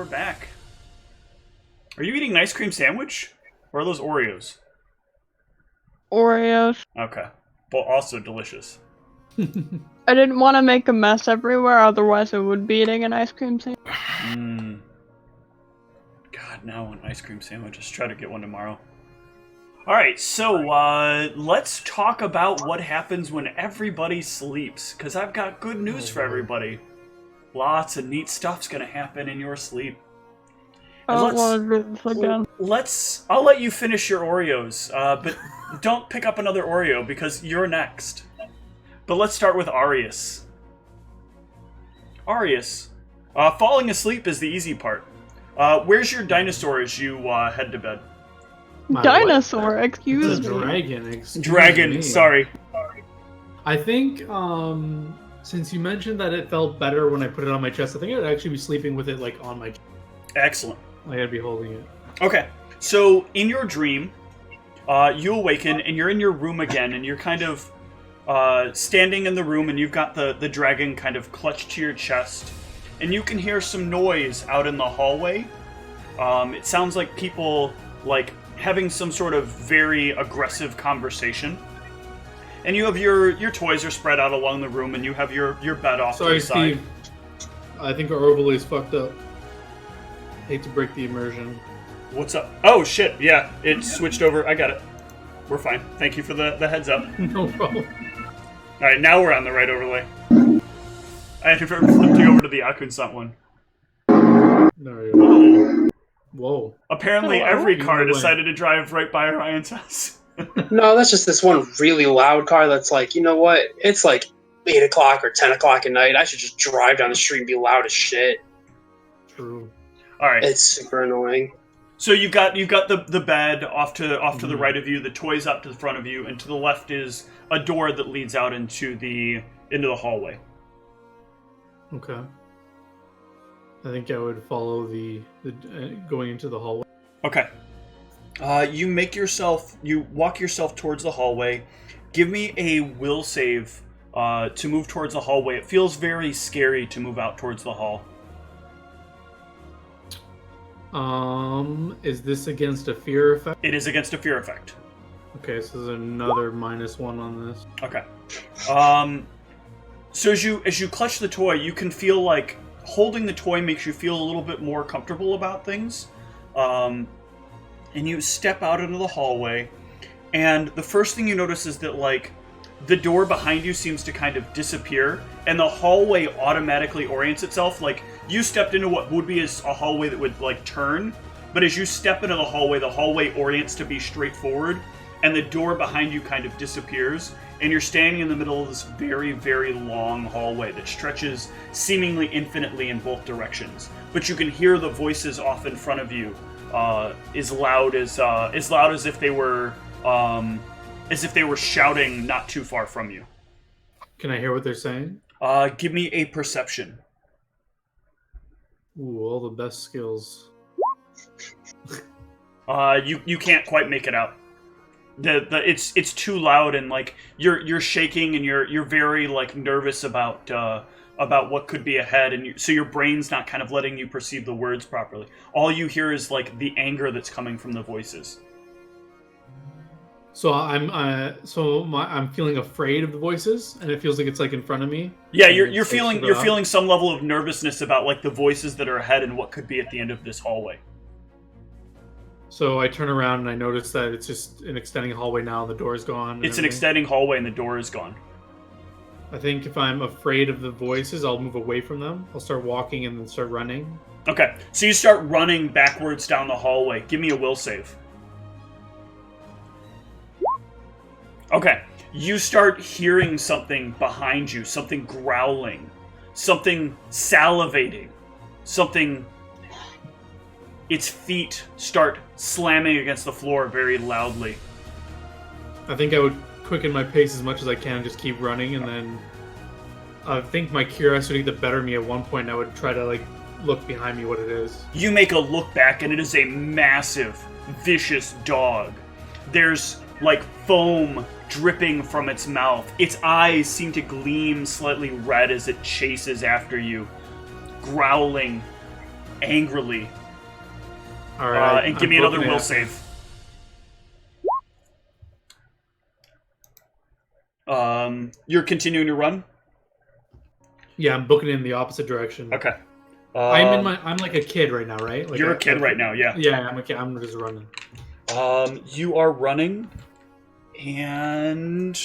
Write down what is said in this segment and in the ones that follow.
we're back. Are you eating an ice cream sandwich? Or are those Oreos? Oreos. Okay. But also delicious. I didn't want to make a mess everywhere, otherwise I would be eating an ice cream sandwich. God, now I want ice cream sandwiches. Try to get one tomorrow. Alright, so let's talk about what happens when everybody sleeps. Because I've got good news for everybody. Lots of neat stuff's going to happen in your sleep. I don't want to do this again. I'll let you finish your Oreos, but don't pick up another Oreo because you're next. But let's start with Arius. Arius, falling asleep is the easy part. Where's your dinosaur as you head to bed? Dinosaur, excuse me. Dragon. Dragon, sorry. I think, since you mentioned that it felt better when I put it on my chest, I think I'd actually be sleeping with it, like, on my chest. Excellent. Like, I'd be holding it. Okay, so in your dream, you awaken, and you're in your room again, and you're kind of standing in the room, and you've got the dragon kind of clutched to your chest, and you can hear some noise out in the hallway. It sounds like people, like, having some sort of very aggressive conversation. And you have your toys are spread out along the room, and you have your bed off to the side. Steve. I think our overlay's fucked up. Hate to break the immersion. What's up? Oh, shit, yeah, it switched over. I got it. We're fine. Thank you for the heads up. No problem. Alright, now we're on the right overlay. I flipped you over to the Akunsant one. No, whoa. Apparently every car decided to drive right by Ryan's house. No, that's just this one really loud car that's like, you know what? It's like 8 o'clock or 10 o'clock at night. I should just drive down the street and be loud as shit. True. Alright. It's super annoying. So you've got the bed off to the right of you, the toys up to the front of you, and to the left is a door that leads out into the hallway. Okay. I think I would follow the going into the hallway. Okay. You walk yourself towards the hallway. Give me a will save to move towards the hallway. It feels very scary to move out towards the hall. Is this against a fear effect? It is against a fear effect. Okay, so there's another -1 on this. Okay. So as you clutch the toy, you can feel like holding the toy makes you feel a little bit more comfortable about things. And you step out into the hallway, and the first thing you notice is that, like, the door behind you seems to kind of disappear, and the hallway automatically orients itself. Like, you stepped into what would be a hallway that would, like, turn, but as you step into the hallway orients to be straight forward, and the door behind you kind of disappears, and you're standing in the middle of this very, very long hallway that stretches seemingly infinitely in both directions. But you can hear the voices off in front of you as loud as if they were shouting not too far from you. Can I hear what they're saying? Give me a perception. Ooh, all the best skills. You can't quite make it out. It's too loud, and like you're shaking, and you're very like nervous about what could be ahead, and so your brain's not kind of letting you perceive the words properly. All you hear is like the anger that's coming from the voices. So I'm feeling afraid of the voices, and it feels like it's like in front of me. Yeah, you're feeling some level of nervousness about like the voices that are ahead and what could be at the end of this hallway. So I turn around and I notice that it's just an extending hallway now. The door is gone. It's an extending hallway and the door is gone. I think if I'm afraid of the voices, I'll move away from them. I'll start walking and then start running. Okay, so you start running backwards down the hallway. Give me a will save. Okay, you start hearing something behind you, something growling, something salivating, something... Its feet start slamming against the floor very loudly. I think I would quicken my pace as much as I can and just keep running, and then I think my curiosity would better me at one point. I would try to, like, look behind me what it is. You make a look back, and it is a massive, vicious dog. There's, like, foam dripping from its mouth. Its eyes seem to gleam slightly red as it chases after you, growling. angrily. All right. And give me another will save. You're continuing to run? Yeah, I'm booking in the opposite direction. Okay. I'm like a kid right now, right? Like you're a kid right now, yeah. Yeah, I'm a kid. I'm just running. You are running, and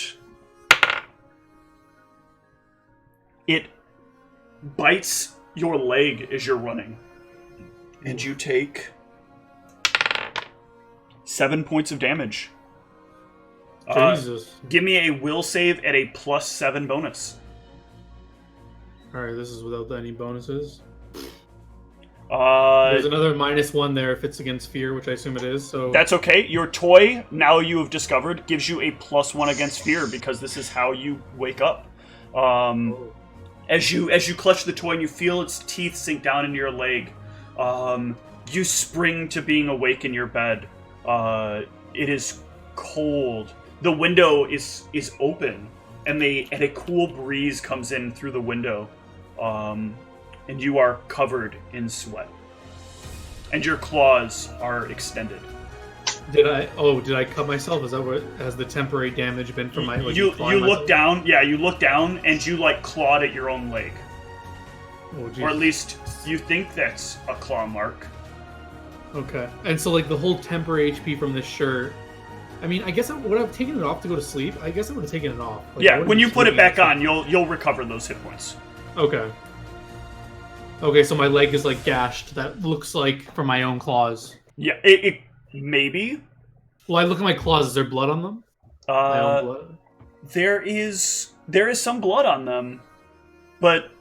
it bites your leg as you're running, and you take 7 points of damage. Jesus. Give me a will save at a +7 bonus. Alright, this is without any bonuses. There's There's another -1 there if it's against fear, which I assume it is. So that's okay. Your toy, now you have discovered, gives you a +1 against fear because this is how you wake up. As you clutch the toy and you feel its teeth sink down into your leg, you spring to being awake in your bed. It is cold. The window is open, and a cool breeze comes in through the window, and you are covered in sweat, and your claws are extended. did I cut myself? Is that what has the temporary damage been from my? Like, you look down. Yeah, you look down, and you clawed at your own leg, or at least you think that's a claw mark. Okay, and so the whole temporary HP from this shirt. I mean, I guess would have taken it off to go to sleep. I guess I would have taken it off. Yeah, when you put it back on, you'll recover those hit points. Okay. Okay, so my leg is gashed. That looks like from my own claws. Yeah, it maybe. Well, I look at my claws. Is there blood on them? My own blood? There is some blood on them, but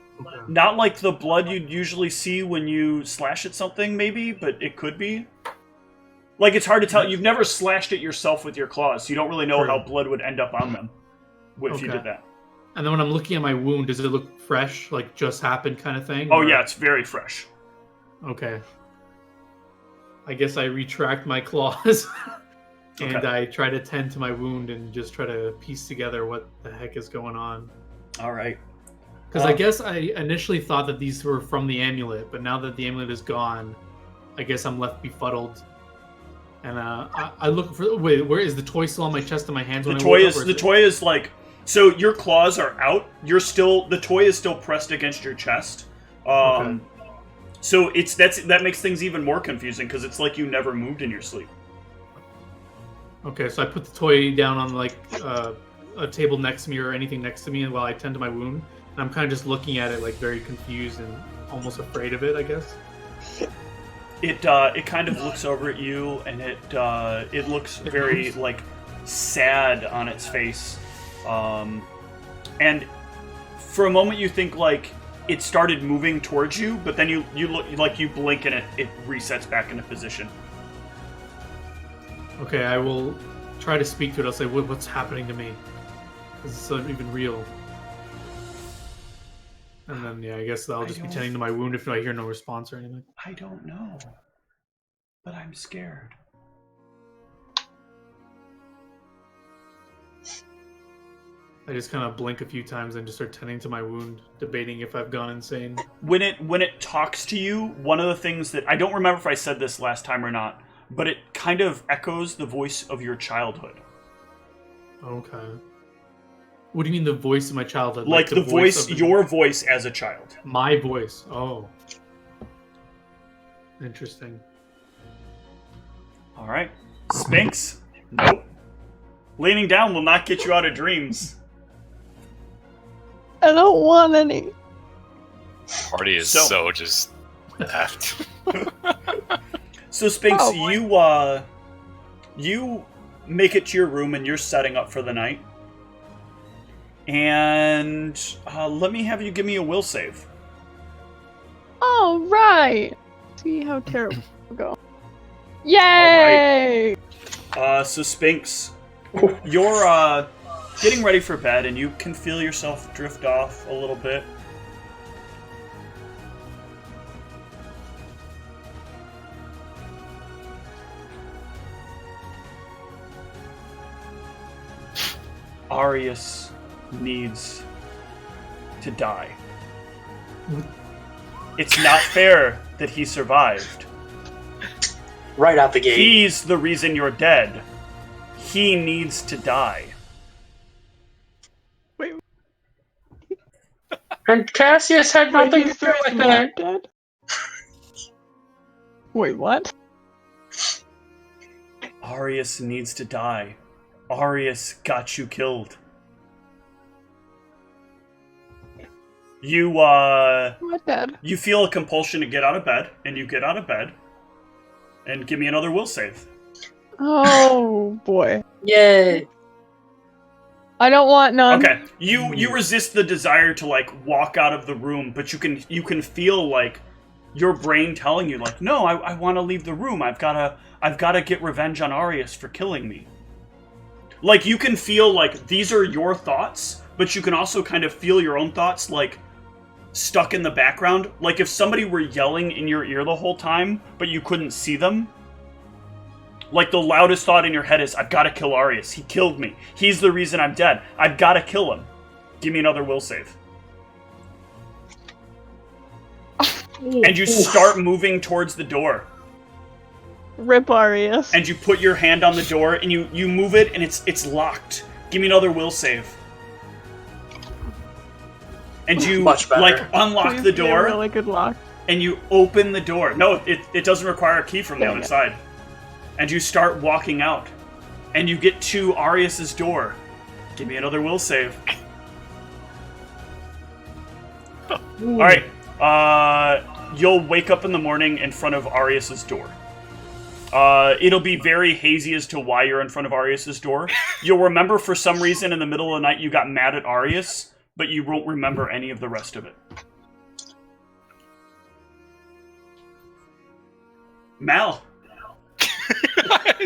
not like the blood you'd usually see when you slash at something. Maybe, but it could be. It's hard to tell. You've never slashed it yourself with your claws, so you don't really know how blood would end up on them if you did that. And then when I'm looking at my wound, does it look fresh, just happened kind of thing? Oh, yeah, it's very fresh. Okay. I guess I retract my claws, and I try to tend to my wound and just try to piece together what the heck is going on. All right. Because I guess I initially thought that these were from the amulet, but now that the amulet is gone, I guess I'm left befuddled. And I look for. Wait, where is the toy still on my chest and my hands? The toy is so your claws are out. The toy is still pressed against your chest. Okay. So that makes things even more confusing because it's like you never moved in your sleep. Okay, so I put the toy down on a table next to me or anything next to me, and while I tend to my wound, and I'm kind of just looking at it very confused and almost afraid of it, I guess. It kind of looks over at you, and it looks very sad on its face, and for a moment you think it started moving towards you, but then you look you blink and it resets back into position. Okay, I will try to speak to it. I'll say, "What's happening to me? Is this even real?" And then, I guess I'll just be tending to my wound if I hear no response or anything. I don't know, but I'm scared. I just kind of blink a few times and just start tending to my wound, debating if I've gone insane. When it talks to you, one of the things that I don't remember if I said this last time or not, but it kind of echoes the voice of your childhood. Okay. What do you mean the voice of my childhood? The voice, your voice as a child. My voice. Oh. Interesting. All right. Sphinx? Nope. Leaning down will not get you out of dreams. I don't want any. Party is so just left. So Sphinx, you make it to your room and you're setting up for the night. And let me have you give me a will save. All right. See how terrible we go. Yay! So Sphinx, you're getting ready for bed, and you can feel yourself drift off a little bit. Arius needs to die. It's not fair that he survived. Right out the gate. He's the reason you're dead. He needs to die. Wait, And Cassius had nothing to he's do the with reason it. you're dead? Wait, what? Arius needs to die. Arius got you killed. You, What dead? you feel a compulsion to get out of bed, and you get out of bed. And give me another will save. Oh boy. Yay. I don't want none. Okay, you resist the desire to like walk out of the room, but you can feel like your brain telling you like, no, I want to leave the room. I've gotta get revenge on Arius for killing me. Like you can feel like these are your thoughts, but you can also kind of feel your own thoughts like stuck in the background. Like if somebody were yelling in your ear the whole time, but you couldn't see them. Like the loudest thought in your head is, I've got to kill Arius. He killed me. He's the reason I'm dead. I've got to kill him. Give me another will save. And you start moving towards the door. Rip Arius. And you put your hand on the door and you move it and it's locked. Give me another will save. And you Much better. like unlock Please the be a door really good lock. and you open the door. No, it doesn't require a key from the Dang other it. side. And you start walking out. And you get to Arius's door. Give me another will save. Alright. You'll wake up in the morning in front of Arius's door. It'll be very hazy as to why you're in front of Arius's door. You'll remember for some reason in the middle of the night you got mad at Arius, but you won't remember any of the rest of it. Mal.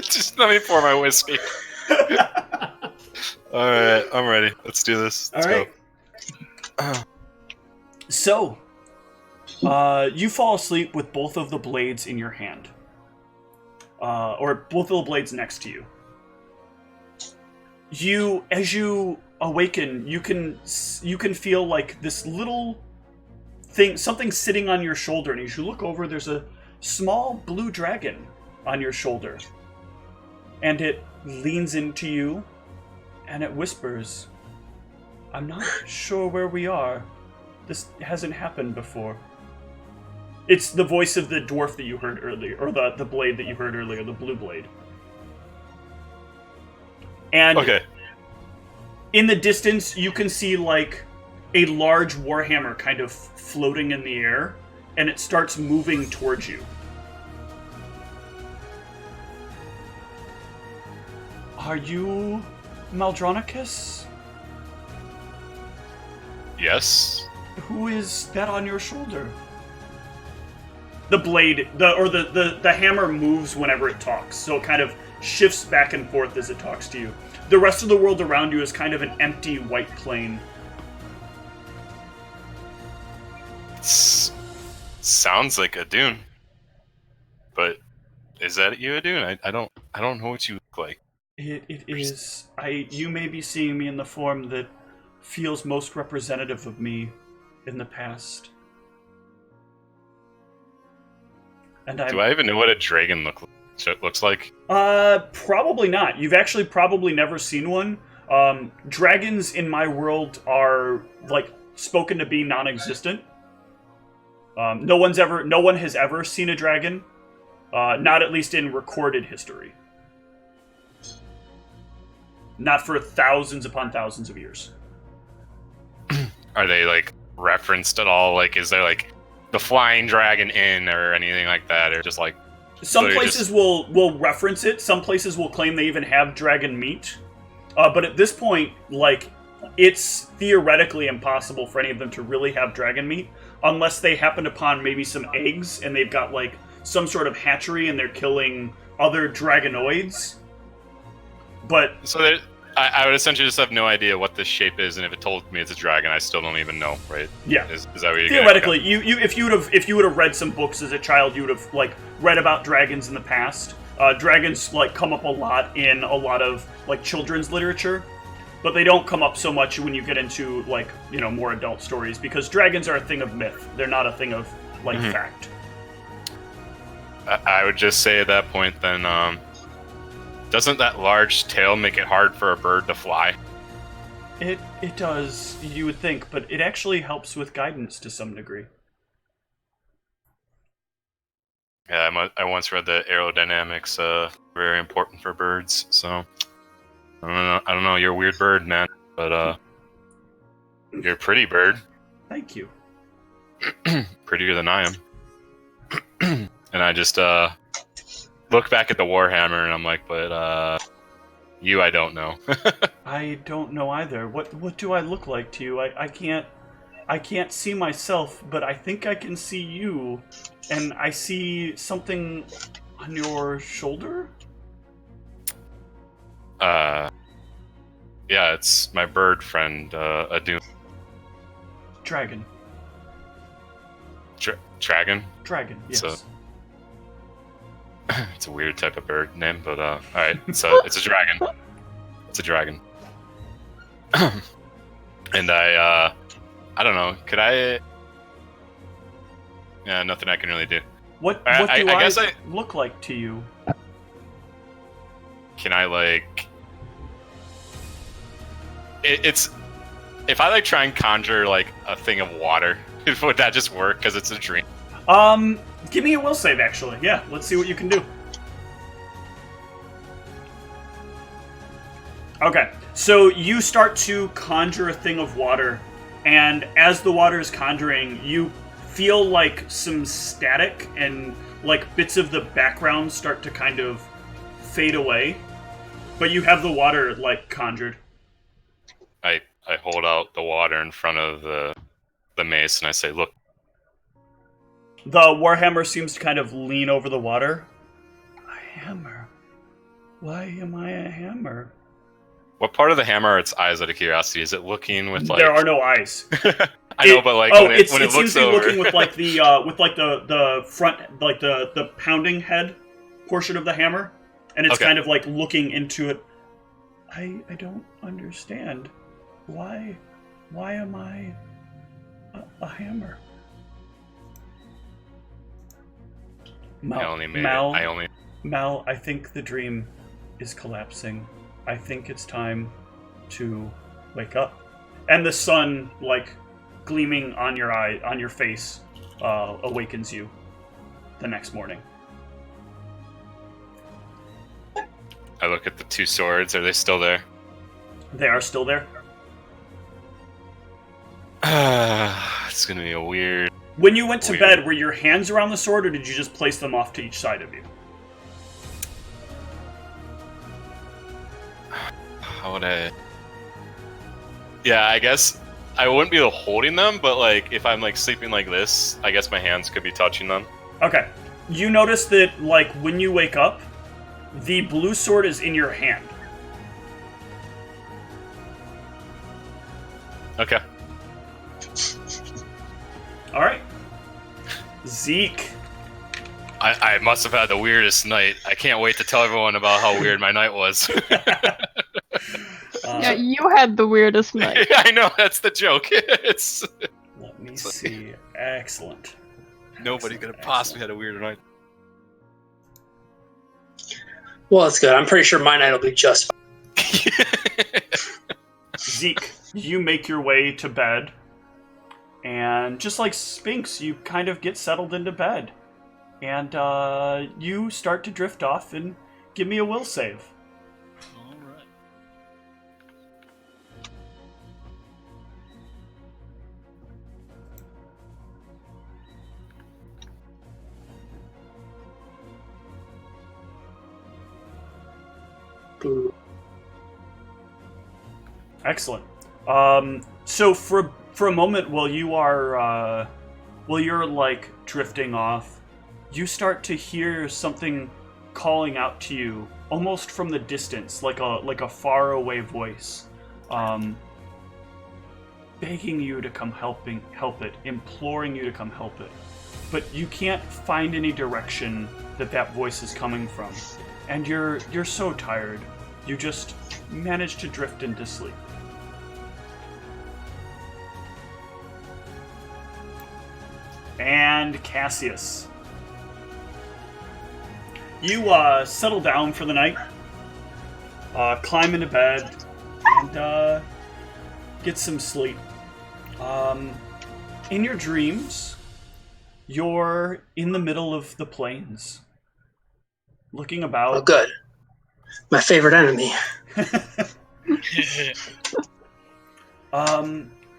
Just let me pour my whiskey. Alright, I'm ready. Let's do this. Let's go. So, you fall asleep with both of the blades in your hand. Or both of the blades next to you. As you awaken, you can feel like this little thing, something sitting on your shoulder, and as you look over, there's a small blue dragon on your shoulder. And it leans into you, and it whispers, I'm not sure where we are. This hasn't happened before. It's the voice of the dwarf that you heard earlier, or the blade that you heard earlier, the blue blade. And Okay. in the distance, you can see like a large warhammer kind of floating in the air, and it starts moving towards you. Are you Maldronicus? Yes. Who is that on your shoulder? The blade, the hammer moves whenever it talks, so it kind of shifts back and forth as it talks to you. The rest of the world around you is kind of an empty white plain. Sounds like a dune. But is that you, a dune? I don't know what you look like. It is. You may be seeing me in the form that feels most representative of me in the past. And Do I even know what a dragon looks like? Probably not. You've actually probably never seen one. Dragons in my world are like spoken to be non-existent. No one has ever seen a dragon. Not at least in recorded history. Not for thousands upon thousands of years. Are they like referenced at all? Like, is there like the flying dragon inn or anything like that, or just like some places will reference it. Some places will claim they even have dragon meat. But at this point, like, it's theoretically impossible for any of them to really have dragon meat unless they happen upon maybe some eggs and they've got like some sort of hatchery and they're killing other dragonoids. But so I would essentially just have no idea what this shape is, and if it told me it's a dragon, I still don't even know, right? Yeah. Is that what you're theoretically, if you would have read some books as a child, you would have like read about dragons in the past. Dragons like come up a lot in a lot of like children's literature, but they don't come up so much when you get into like, you know, more adult stories, because dragons are a thing of myth. They're not a thing of like Mhm. fact. I would just say at that point, then, doesn't that large tail make it hard for a bird to fly? It does, you would think, but it actually helps with guidance to some degree. Yeah, I once read that aerodynamics very important for birds. So I don't know. You're a weird bird, man, but you're a pretty bird. Thank you. Prettier than I am. And I just look back at the Warhammer and I'm like, but you, I don't know. I don't know either. What do I look like to you? I can't see myself, but I think I can see you, and I see something on your shoulder. Yeah, it's my bird friend, Adun. Dragon. Dragon. Dragon. Yes. So- It's a weird type of bird name, but all right. So it's a dragon. It's a dragon. And I don't know. Could I? Yeah, nothing I can really do. What I do guess I look like to you? Can I like? It's if I like try and conjure like a thing of water, would that just work? Because it's a dream. Give me a will save, actually. Yeah, let's see what you can do. Okay, so you start to conjure a thing of water, and as the water is conjuring, you feel like some static and like bits of the background start to kind of fade away, but you have the water like conjured. I hold out the water in front of the mace and I say, "Look." The Warhammer seems to kind of lean over the water. A hammer? Why am I a hammer? What part of the hammer are its eyes out of curiosity? Is it looking with like? There are no eyes. I know, but like when it seems looks to be over, looking with like the front, like the pounding head portion of the hammer, and it's Okay. kind of like looking into it. I don't understand. Why am I a hammer? I only made Mal, it. I only. Mal, I think the dream is collapsing. I think it's time to wake up. And the sun, like, gleaming on your face, awakens you the next morning. I look at the two swords. Are they still there? They are still there. It's gonna be a weird. When you went to Weird. bed, were your hands around the sword, or did you just place them off to each side of you? How would I? Yeah, I guess I wouldn't be holding them, but like if I'm like sleeping like this, I guess my hands could be touching them. Okay. You notice that, like, when you wake up, the blue sword is in your hand. Okay. Alright. Zeke. I must have had the weirdest night. I can't wait to tell everyone about how weird my night was. Yeah, you had the weirdest night. I know, that's the joke. It's Let me see. Excellent. nobody could have possibly had a weirder night. Well, that's good. I'm pretty sure my night will be just fine. Zeke, you make your way to bed, and just like Sphinx, you kind of get settled into bed. And you start to drift off, and give me a will save. All right. Excellent. So for a moment, while you're like drifting off, you start to hear something calling out to you, almost from the distance, like a faraway voice, begging you to come help it, imploring you to come help it. But you can't find any direction that voice is coming from, and you're so tired, you just manage to drift into sleep. and Cassius. You settle down for the night, climb into bed, and get some sleep. In your dreams, you're in the middle of the plains, looking about. Oh, good. My favorite enemy.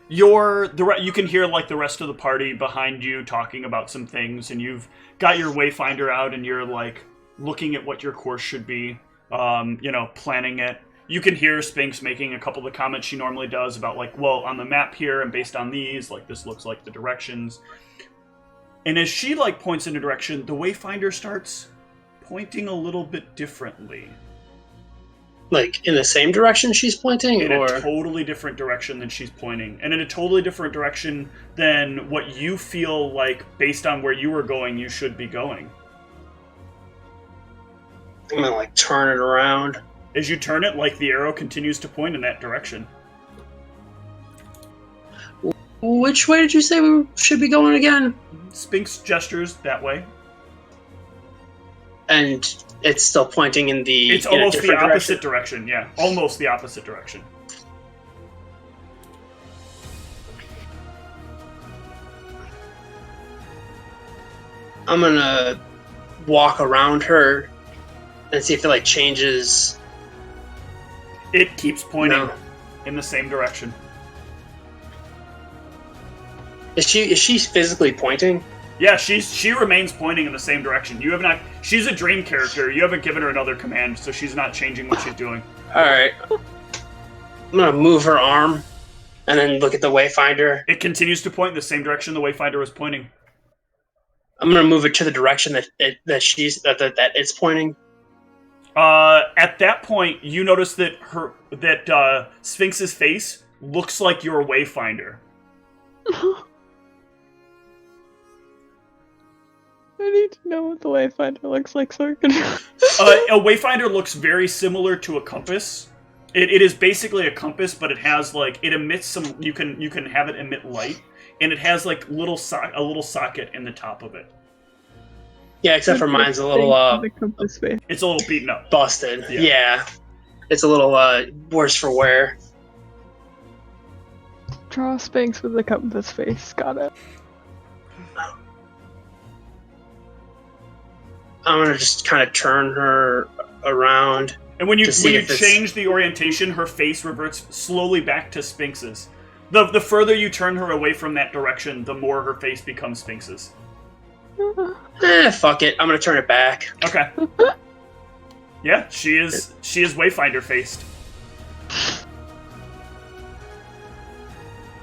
You can hear like the rest of the party behind you talking about some things, and you've got your wayfinder out, and you're like looking at what your course should be, planning it. You can hear Spinks making a couple of the comments she normally does about like, well, on the map here and based on these, like this looks like the directions. And as she like points in a direction, the wayfinder starts pointing a little bit differently. Like, in the same direction she's pointing? In or a totally different direction than she's pointing. And in a totally different direction than what you feel like, based on where you were going, you should be going. I'm gonna, like, turn it around. As you turn it, like, the arrow continues to point in that direction. Which way did you say we should be going again? Spinks gestures that way. And it's still pointing in the... It's almost the opposite direction, yeah. Almost the opposite direction. I'm gonna walk around her and see if it, like, changes... It keeps pointing No. in the same direction. Is she physically pointing? Yeah, she remains pointing in the same direction. You have not. She's a dream character. You haven't given her another command, so she's not changing what she's doing. All right. I'm gonna move her arm and then look at the wayfinder. It continues to point in the same direction the wayfinder was pointing. I'm gonna move it to the direction that it's pointing. At that point, you notice that Sphinx's face looks like your wayfinder. I need to know what the wayfinder looks like so I can... A wayfinder looks very similar to a compass. It is basically a compass, but it has like it emits some. You can have it emit light, and it has like a little socket in the top of it. Yeah, except for mine's a little The compass face. It's a little beaten up. busted. Yeah. Yeah. It's a little worse for wear. Draw Sphinx with the compass face. Got it. I'm gonna just kind of turn her around. And when you To see if it's- change the orientation, her face reverts slowly back to Sphinx's. The further you turn her away from that direction, the more her face becomes Sphinx's. Fuck it. I'm gonna turn it back. Okay. Yeah, she is wayfinder faced.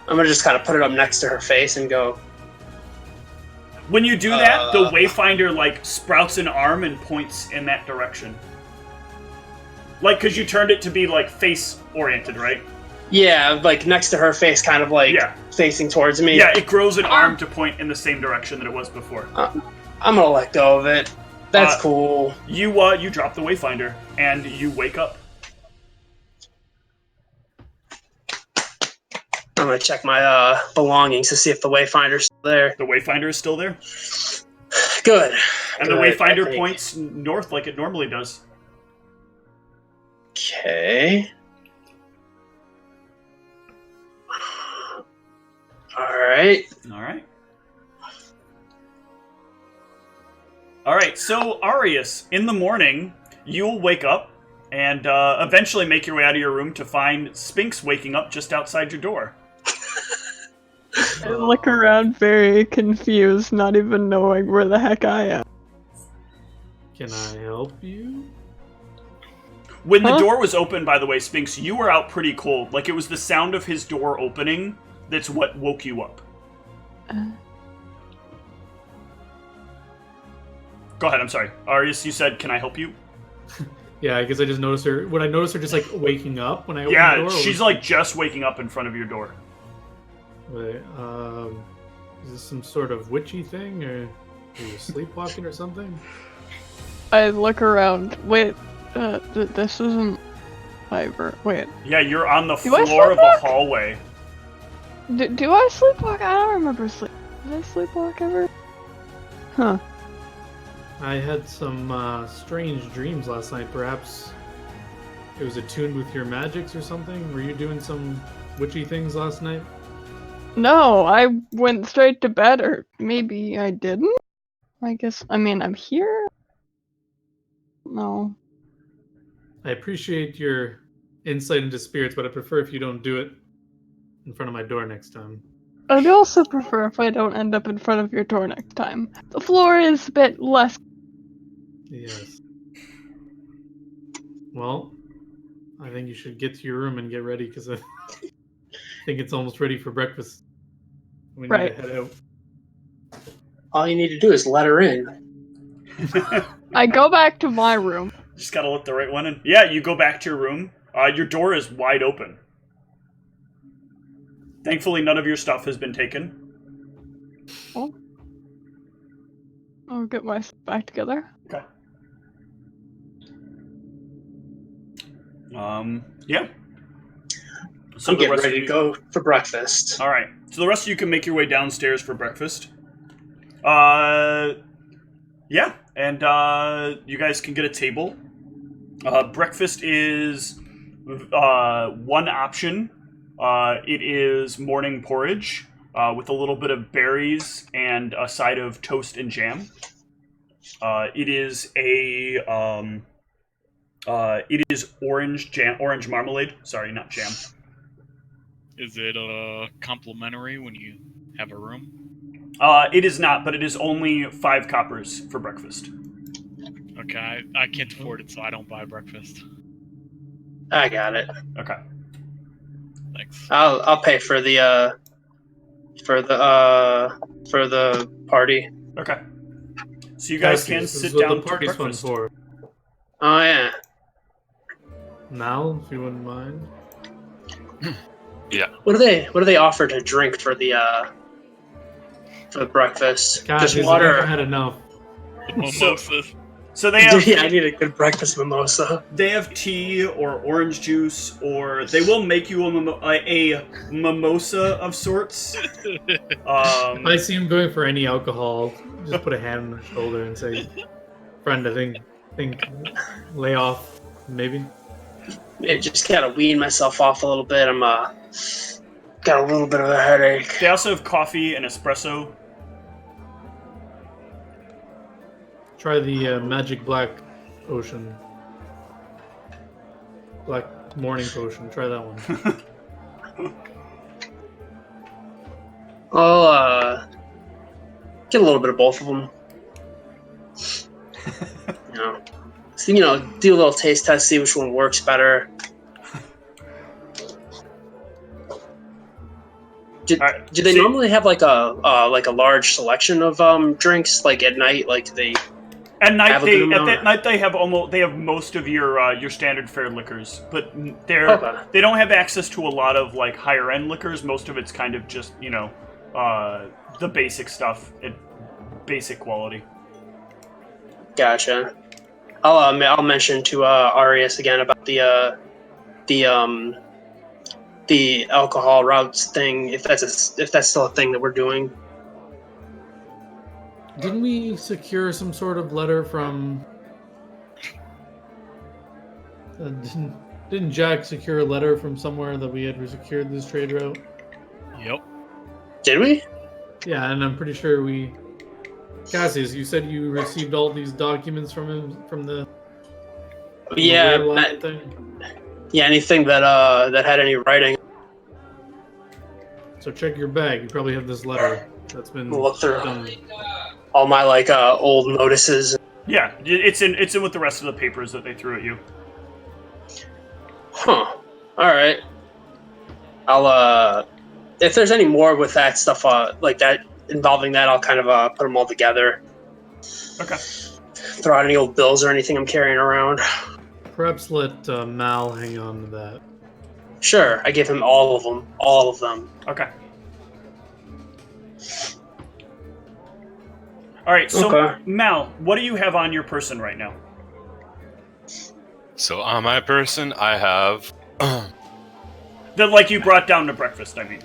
I'm gonna just kind of put it up next to her face and go. When you do that, the wayfinder like sprouts an arm and points in that direction. Like, because you turned it to be like face oriented, right? Yeah, like next to her face, kind of like Yeah. facing towards me. Yeah, it grows an arm to point in the same direction that it was before. I'm gonna let go of it. That's cool. You drop the wayfinder and you wake up. I'm gonna check my belongings to see if the wayfinder's still there. The wayfinder is still there, Good. and the Good, I wayfinder think. points north like it normally does. Okay. Alright. All right. So Arius, in the morning, you'll wake up and eventually make your way out of your room to find Sphinx waking up just outside your door. I look around very confused, not even knowing where the heck I am. Can I help you? When the door was open, by the way, Sphinx, you were out pretty cold. Like, it was the sound of his door opening that's what woke you up. Go ahead, I'm sorry. Arius, you said, can I help you? Yeah, I guess I just noticed her. Would I notice her just like waking up when I opened the door? Yeah, or she's like just waking up in front of your door. Wait, is this some sort of witchy thing, or are you sleepwalking or something? I look around. Wait, this isn't Fiverr. Wait, Yeah, you're on the Do I floor of the sleepwalk? hallway. do I sleepwalk? I don't remember sleep. Did I sleepwalk ever? Huh. I had some strange dreams last night. Perhaps it was attuned with your magics or something? Were you doing some witchy things last night? No, I went straight to bed, or maybe I didn't? I guess, I mean, I'm here? No. I appreciate your insight into spirits, but I prefer if you don't do it in front of my door next time. I'd also prefer if I don't end up in front of your door next time. The floor is a bit less. Yes. Well, I think you should get to your room and get ready, because I think it's almost ready for breakfast. We need Right. to head out. All you need to do is let her in. I go back to my room. Just gotta let the right one in. Yeah, you go back to your room. Your door is wide open. Thankfully, none of your stuff has been taken. Oh. I'll get my stuff back together. Okay. Yeah. So I'm getting ready to go for breakfast. All right. So the rest of you can make your way downstairs for breakfast. Yeah, and you guys can get a table. Breakfast is one option. It is morning porridge with a little bit of berries and a side of toast and jam. It is orange marmalade. Sorry, not jam. Is it complimentary when you have a room? It is not, but it is only 5 coppers for breakfast. Okay, I can't afford it, so I don't buy breakfast. I got it. Okay. Thanks. I'll pay for the party. Okay. So you guys can This is sit what down the to party's fun breakfast. for. Oh yeah. Mal, if you wouldn't mind. What do they offer to drink for the breakfast? God, Just he's water. never had enough. The mimosas. So they have Yeah, I need a good breakfast mimosa. they have tea or orange juice, or they will make you a mimosa of sorts. If I see him going for any alcohol, just put a hand on his shoulder and say, "Friend, I think, lay off, maybe." Yeah, just gotta wean myself off a little bit. I'm got a little bit of a headache. They also have coffee and espresso. Try the magic black potion. Black morning potion. Try that one. I'll get a little bit of both of them. Do a little taste test, see which one works better. Do they normally have like a large selection of drinks like at night? Like they At night, have a good amount? at night they have most of your standard fare liquors, but Okay. they don't have access to a lot of like higher end liquors. Most of it's kind of just the basic stuff at basic quality. Gotcha. I'll mention to Arias again about the alcohol routes thing, if that's still a thing that we're doing. Didn't we secure some sort of letter from? Didn't Jack secure a letter from somewhere that we had secured this trade route? Yep. Did we? Yeah, and I'm pretty sure we. Cassius, you said you received all these documents from him from the. Yeah. the line thing? Yeah. Anything that had any writing. So check your bag. You probably have this letter that's been We'll look through done. all my old notices. Yeah, it's in with the rest of the papers that they threw at you. Huh. All right. I'll if there's any more with that stuff like that involving that, I'll kind of put them all together. Okay. Throw out any old bills or anything I'm carrying around. Perhaps let Mal hang on to that. Sure, I give him all of them. All of them. Okay. All right. So Okay. Mal, what do you have on your person right now? So on my person, I have. That like you brought down to breakfast. I mean.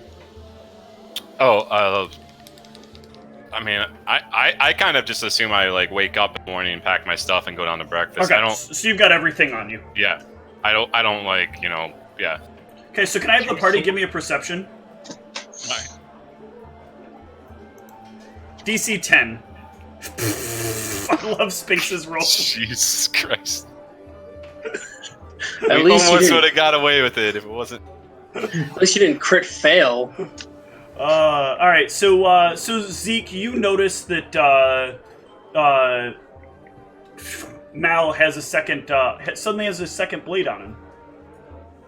I mean, I kind of just assume I like wake up in the morning and pack my stuff and go down to breakfast. Okay, I don't. so you've got everything on you. Yeah, I don't like Yeah. Okay, so can I have the party give me a perception? Right. DC 10. I love Sphinx's roll. Jesus Christ. At We least you almost didn't- would have got away with it if it wasn't. At least you didn't crit fail. All right. So Zeke, you notice that Mal has a second. Suddenly has a second blade on him.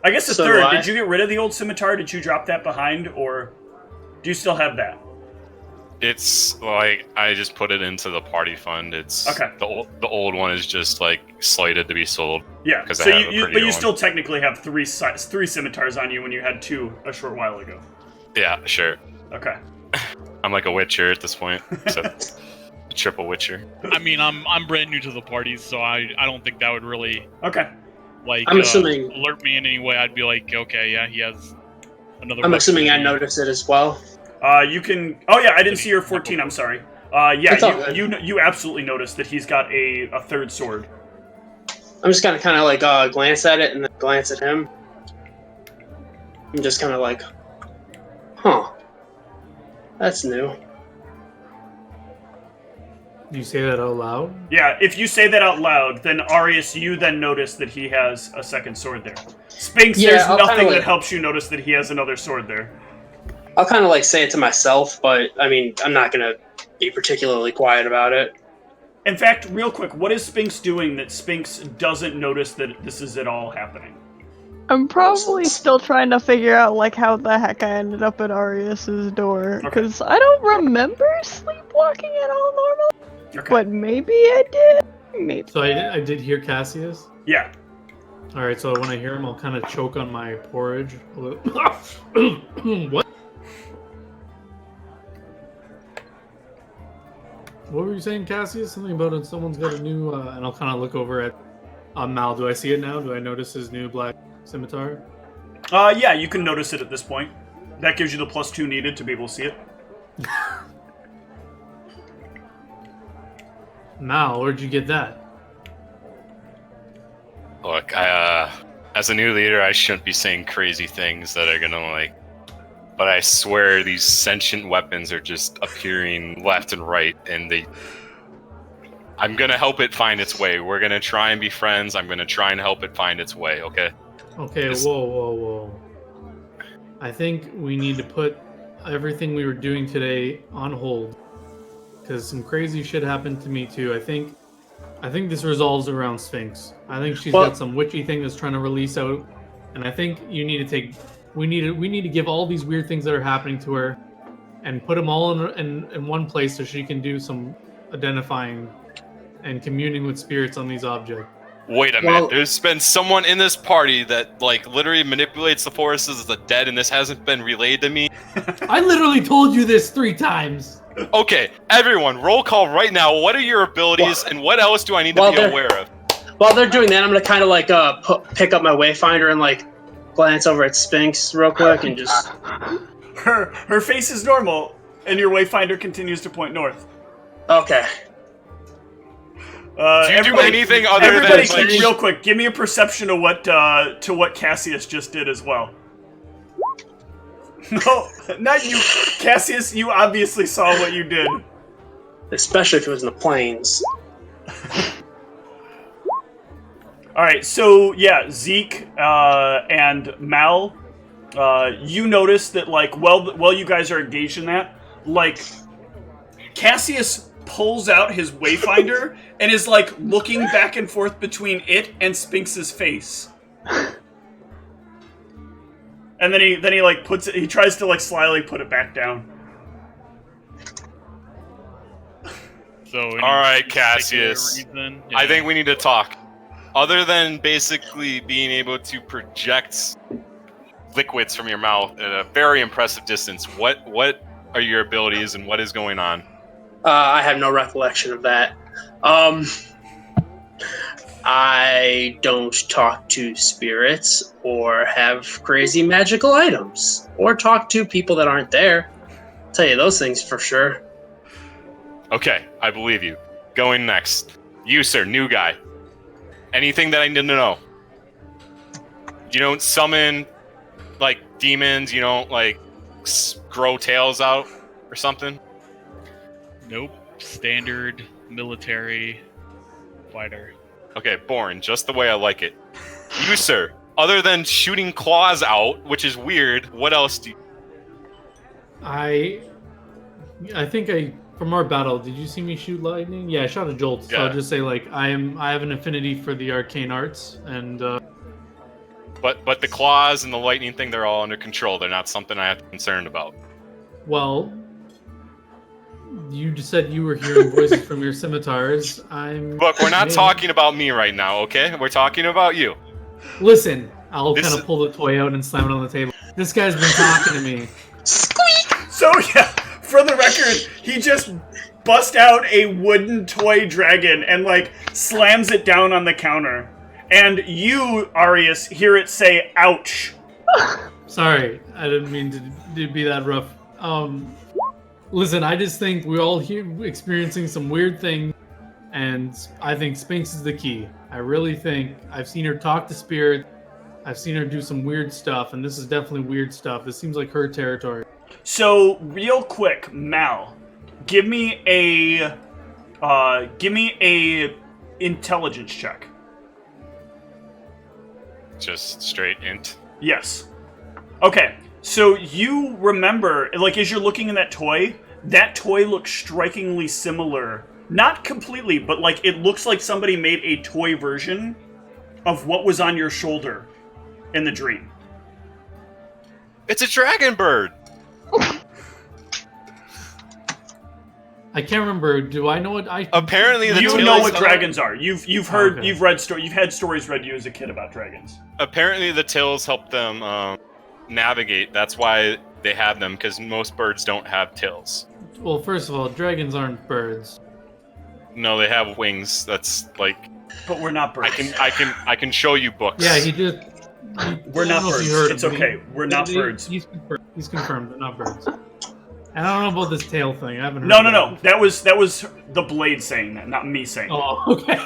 I guess a So third. do I. Did you get rid of the old scimitar? Did you drop that behind, or do you still have that? It's like I just put it into the party fund. It's Okay. The old one is just like slated to be sold. Yeah. 'Cause I So have a you pretty but you one. still technically have three scimitars on you when you had two a short while ago. Yeah, sure. Okay. I'm like a Witcher at this point. Except triple Witcher. I mean, I'm brand new to the parties, so I don't think that would really Okay. like I'm assuming- alert me in any way. I'd be like, okay, yeah, he has another. I'm weapon assuming that I he- noticed it as well. You can. Oh yeah, I didn't see your 14. I'm sorry. Yeah, It's all good. you absolutely noticed that he's got a third sword. I'm just gonna kind of like glance at it and then glance at him. I'm just kind of like, huh, that's new. Do you say that out loud? Yeah, if you say that out loud, then Arius, you then notice that he has a second sword there. Sphinx, Yeah, there's I'll nothing kinda that like- helps you notice that he has another sword there. I'll kind of like say it to myself, but I mean, I'm not gonna be particularly quiet about it. In fact, real quick, what is Sphinx doing that Sphinx doesn't notice that this is at all happening? I'm probably still trying to figure out like how the heck I ended up at Arius's door, Okay. because I don't remember sleepwalking at all normally, Okay. but maybe I did. Maybe. So I did hear Cassius. Yeah. All right, so when I hear him, I'll kind of choke on my porridge. What? What were you saying, Cassius? Something about someone's got a new, and I'll kind of look over at Mal. Do I see it now? Do I notice his new black scimitar? Yeah, you can notice it at this point. That gives you the +2 needed to be able to see it. Mal, where'd you get that? Look, as a new leader, I shouldn't be saying crazy things that are gonna like. But I swear these sentient weapons are just appearing left and right, and I'm gonna help it find its way. We're gonna try and be friends. I'm gonna try and help it find its way. Okay. Okay, Yes. whoa. I think we need to put everything we were doing today on hold, because some crazy shit happened to me too. I think this resolves around Sphinx. I think she's got some witchy thing that's trying to release out, and I think you need to take. We need to give all these weird things that are happening to her, and put them all in one place so she can do some identifying and communing with spirits on these objects. Wait a minute. There's been someone in this party that like literally manipulates the forces of the dead, and this hasn't been relayed to me. I literally told you this 3 times. Okay, everyone, roll call right now. What are your abilities, and what else do I need to be aware of? While they're doing that, I'm gonna kind of like pick up my wayfinder and like glance over at Sphinx real quick and just. Her face is normal, and your wayfinder continues to point north. Okay. Do you do anything other than everybody, like, real quick, give me a perception of what Cassius just did as well. No, not you, Cassius. You obviously saw what you did. Especially if it was in the plains. All right, so yeah, Zeke and Mal, you notice that like while you guys are engaged in that, like Cassius pulls out his wayfinder and is like looking back and forth between it and Sphinx's face. And then he like puts it. He tries to like slyly put it back down. So, any all right, particular Cassius. reason? I Yeah. think we need to talk. Other than basically being able to project liquids from your mouth at a very impressive distance, what are your abilities and what is going on? I have no recollection of that. I don't talk to spirits or have crazy magical items or talk to people that aren't there. I'll tell you those things for sure. Okay, I believe you. Going next. You, sir, new guy. Anything that I need to know? You don't summon, like, demons, you don't, like, grow tails out or something? Nope. Standard military fighter. Okay, born, just the way I like it. You, sir, other than shooting claws out, which is weird, what else do you... I think from our battle, did you see me shoot lightning? Yeah, I shot a jolt. So Yeah. I'll just say like I have an affinity for the arcane arts, and But the claws and the lightning thing, they're all under control. They're not something I have to be concerned about. well, you just said you were hearing voices from your scimitars. Look, we're not talking about me right now, okay? We're talking about you. Listen, I'll This kind is- of pull the toy out and slam it on the table. This guy's been talking to me. So yeah, for the record, he just busts out a wooden toy dragon and like slams it down on the counter. And you, Arius, hear it say, ouch. Sorry, I didn't mean to be that rough. Listen, I just think we're all here experiencing some weird things, and I think Sphinx is the key. I really think I've seen her talk to spirit. I've seen her do some weird stuff, and this is definitely weird stuff. This seems like her territory. So, real quick, Mal, give me a intelligence check. Just straight int. Yes. Okay, so you remember, like, as you're looking in that toy looks strikingly similar. Not completely, but, like, it looks like somebody made a toy version of what was on your shoulder in the dream. It's a dragon bird! I can't remember. Do I know what I? Apparently the You tails know what help- dragons are. You've heard, Okay. you've read you've had stories read to you as a kid about dragons. Apparently the tails help them navigate. That's why they have them, because most birds don't have tails. Well, first of all, dragons aren't birds. No, they have wings. That's like But we're not birds. I can show you books. Yeah, he just. We're not I don't know if birds. you heard It's him, but okay. We're not birds. He's confirmed. He's confirmed. They're not birds. And I don't know about this tail thing. I haven't heard. No. about it. That was the blade saying that, not me saying. Oh, okay.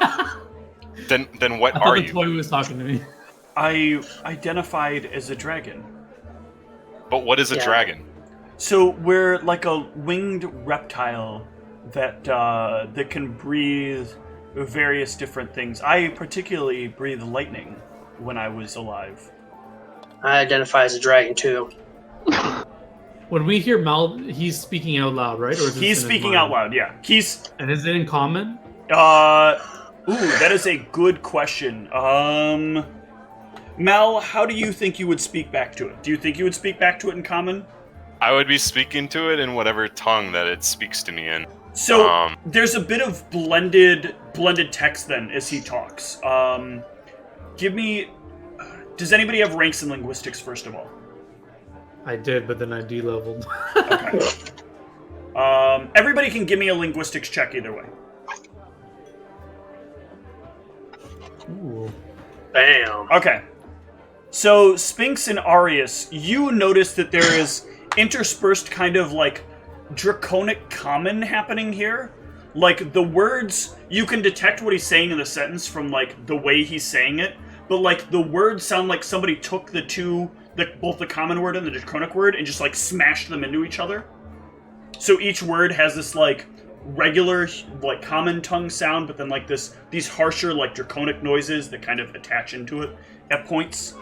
Then what I thought are the you? toy was talking to me. I identified as a dragon. But what is a Yeah. dragon? So we're like a winged reptile that that can breathe various different things. I particularly breathe lightning when I was alive. I identify as a dragon too. When we hear Mal, he's speaking out loud, right? Or is this He's in his speaking mind? out loud. Yeah, he's. And is it in common? Ooh, that is a good question. Mel, how do you think you would speak back to it? Do you think you would speak back to it in common? I would be speaking to it in whatever tongue that it speaks to me in. So there's a bit of blended text then as he talks. Give me. Does anybody have ranks in linguistics first of all? I did, but then I de-leveled. Okay. Everybody can give me a linguistics check either way. Ooh. Bam. Okay. So, Sphinx and Arius, you notice that there is interspersed kind of like draconic common happening here. Like the words, you can detect what he's saying in the sentence from like the way he's saying it, but like the words sound like somebody took both the common word and the draconic word and just like smashed them into each other. So each word has this like regular like common tongue sound, but then like these harsher like draconic noises that kind of attach into it at points.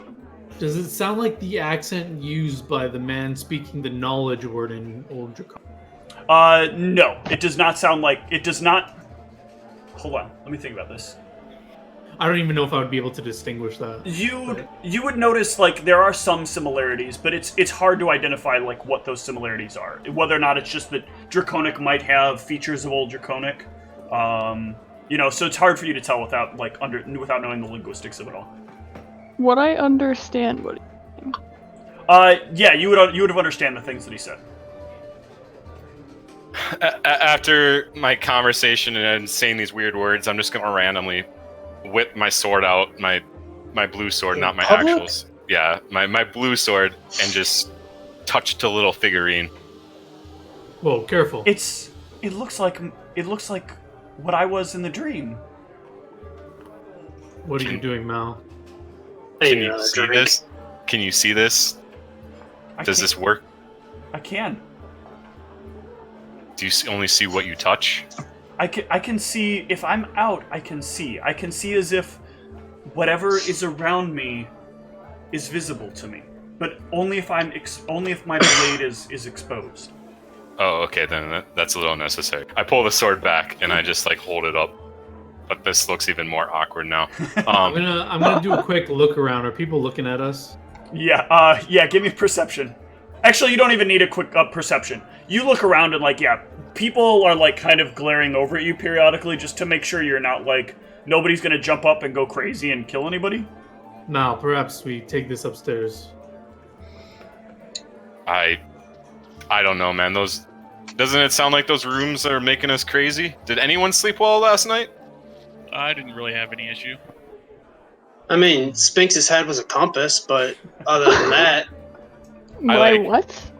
Does it sound like the accent used by the man speaking the knowledge word in Old Dracon? No, it does not sound like it does not. Hold on, let me think about this. I don't even know if I would be able to distinguish that. You would notice like there are some similarities, but it's hard to identify like what those similarities are. Whether or not it's just that Draconic might have features of Old Draconic, so it's hard for you to tell without knowing the linguistics of it all. What I understand, what Yeah, you would have understand the things that he said. After my conversation and saying these weird words, I'm just gonna randomly whip my sword out, my blue sword, not my Public? actuals. Yeah, my blue sword, and just touch the little figurine. Whoa, careful. It's It looks like what I was in the dream. What are you doing, Mal? Can you see this? Can you see this? Does this work? I can. Do you only see what you touch? I can see if I'm out. I can see. I can see as if whatever is around me is visible to me, but only if my blade is exposed. Oh, okay, then that's a little unnecessary. I pull the sword back and I just like hold it up, but this looks even more awkward now. I'm gonna do a quick look around. Are people looking at us? Yeah. Give me perception. Actually, you don't even need a quick perception. You look around and people are like kind of glaring over at you periodically just to make sure you're not like nobody's gonna jump up and go crazy and kill anybody. Mal, perhaps we take this upstairs. I don't know, man. Doesn't it sound like those rooms are making us crazy? Did anyone sleep well last night? I didn't really have any issue. I mean, Sphinx's head was a compass, but other than that, What?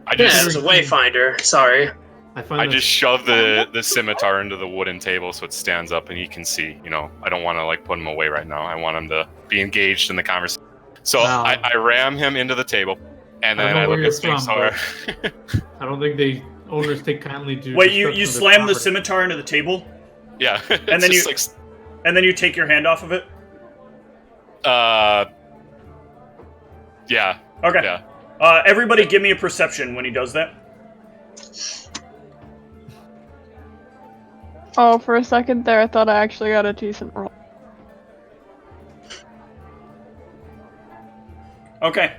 I it was a wayfinder. Sorry. I just shove the scimitar into the wooden table so it stands up and he can see. You know, I don't want to like put him away right now. I want him to be engaged in the conversation. So Wow. I ram him into the table, and then I look at Sphinxar. I don't think the owners take kindly to. Wait, you slam the scimitar into the table? Yeah, And then you take your hand off of it? Yeah. Okay. Yeah. Everybody give me a perception when he does that. Oh, for a second there, I thought I actually got a decent roll. Okay.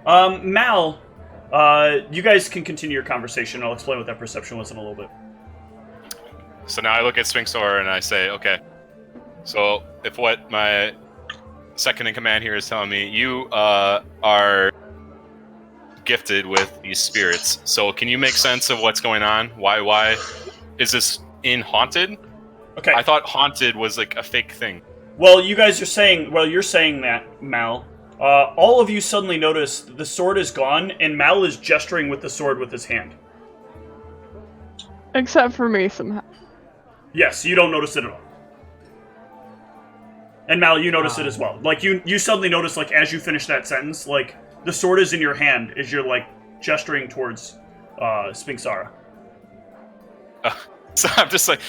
Mal, you guys can continue your conversation. I'll explain what that perception was in a little bit. So now I look at Sphinxor and I say, okay, so if what my second in command here is telling me, you are gifted with these spirits. So can you make sense of what's going on? Why is this in Haunted? Okay. I thought Haunted was like a fake thing. Well, you're saying that, Mal. All of you suddenly notice the sword is gone, and Mal is gesturing with the sword with his hand. Except for me, somehow. Yes, you don't notice it at all. And Mal, you notice it as well. Like, you suddenly notice, like, as you finish that sentence, like, the sword is in your hand as you're, like, gesturing towards Sphinxara. So I'm just like,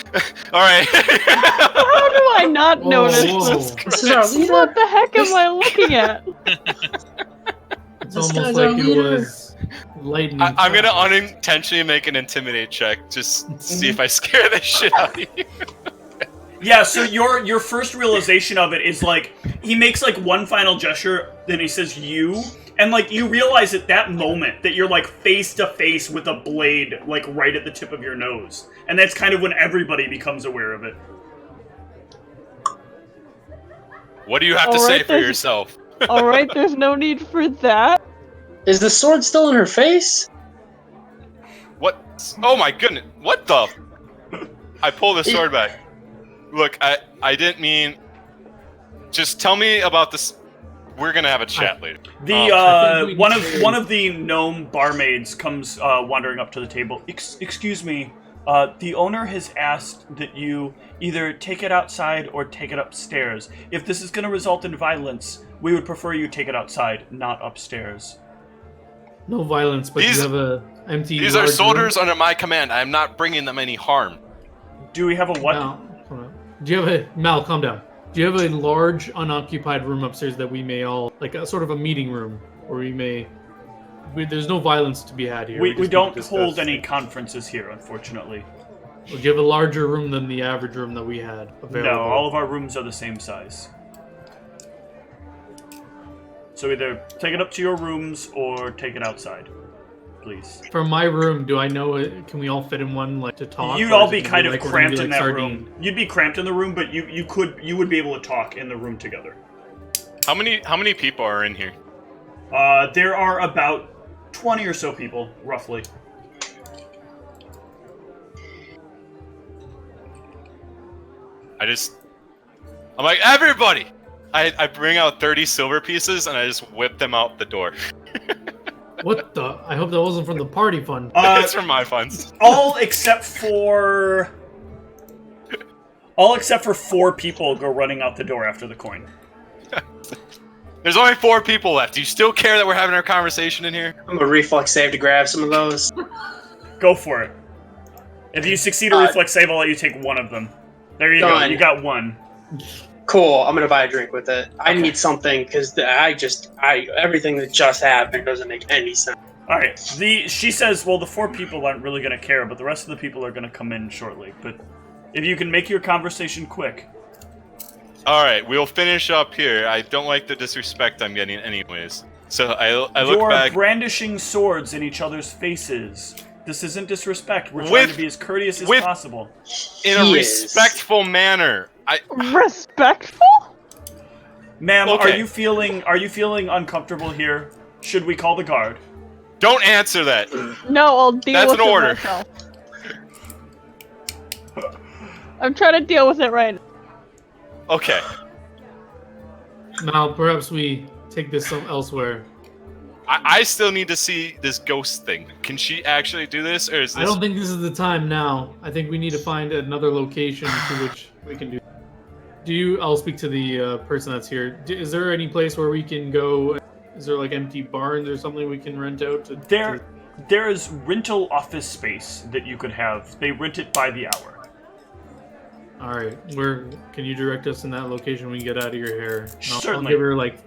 all right. How do I not notice this? This is our leader. What the heck am I looking at? It's This almost guy's like our it leader. was lightning. I'm gonna unintentionally make an intimidate check, just see if I scare the shit out of you. Yeah, so your first realization of it is, like, he makes, like, one final gesture, then he says, you, and, like, you realize at that moment that you're, like, face to face with a blade, like, right at the tip of your nose. And that's kind of when everybody becomes aware of it. What do you have to say for yourself? Alright, there's no need for that. Is the sword still in her face? What? Oh my goodness! What the? I pull the sword back. Look, I didn't mean. Just tell me about this. We're gonna have a chat later. The one of the gnome barmaids comes wandering up to the table. Excuse me. The owner has asked that you either take it outside or take it upstairs. If this is going to result in violence, we would prefer you take it outside, not upstairs. No violence, but you have a empty. These are large soldiers room. under my command. I'm not bringing them any harm. Do we have a what? Do you have a Mal? Calm down. Do you have a large unoccupied room upstairs that we may all like a sort of a meeting room, or we may? There's no violence to be had here. We don't hold any conferences here, unfortunately. Well, do you have a larger room than the average room that we had available? No, all of our rooms are the same size. So either take it up to your rooms or take it outside, please. For my room, do I know it? Can we all fit in one, like, to talk? You'd or all is be it gonna kind of like we're gonna be cramped in like that sardine? room. You'd be cramped in the room, but you would be able to talk in the room together. How many people are in here? There are about 20 or so people, roughly. I'm like, everybody! I bring out 30 silver pieces and I just whip them out the door. What the? I hope that wasn't from the party fund. It's from my funds. All except for 4 people go running out the door after the coin. There's only 4 people left. Do you still care that we're having our conversation in here? I'm gonna reflex save to grab some of those. Go for it. If you succeed a reflex save, I'll let you take one of them. There you go. You got one. Cool. I'm gonna buy a drink with it. I need something because everything that just happened doesn't make any sense. All right. She says, well, the 4 people aren't really going to care, but the rest of the people are going to come in shortly. But if you can make your conversation quick. All right, we'll finish up here. I don't like the disrespect I'm getting anyways. So I look You're back. brandishing swords in each other's faces. This isn't disrespect. We're trying to be as courteous as possible. In a respectful manner. Respectful? Ma'am, Okay. are you feeling uncomfortable here? Should we call the guard? Don't answer that. No, I'll deal That's with an it order. myself. I'm trying to deal with it right now. Okay. Now, perhaps we take this elsewhere. I still need to see this ghost thing. Can she actually do this, or is this? I don't think this is the time now. I think we need to find another location to which we can do. I'll speak to the person that's here. Is there any place where we can go? Is there like empty barns or something we can rent out? There is rental office space that you could have. They rent it by the hour. All right, can you direct us in that location? We can get out of your hair. Certainly. I'll give her like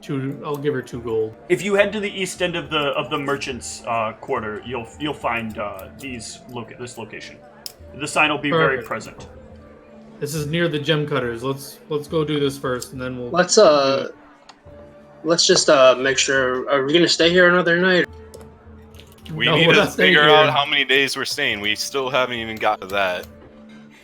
2. I'll give her 2 gold. If you head to the east end of the merchants' quarter, you'll find this location. The sign will be very present. This is near the gem cutters. Let's go do this first, and then we'll. Let's just make sure. Are we gonna stay here another night? We No, need we're to not staying figure here. out how many days we're staying. We still haven't even got to that.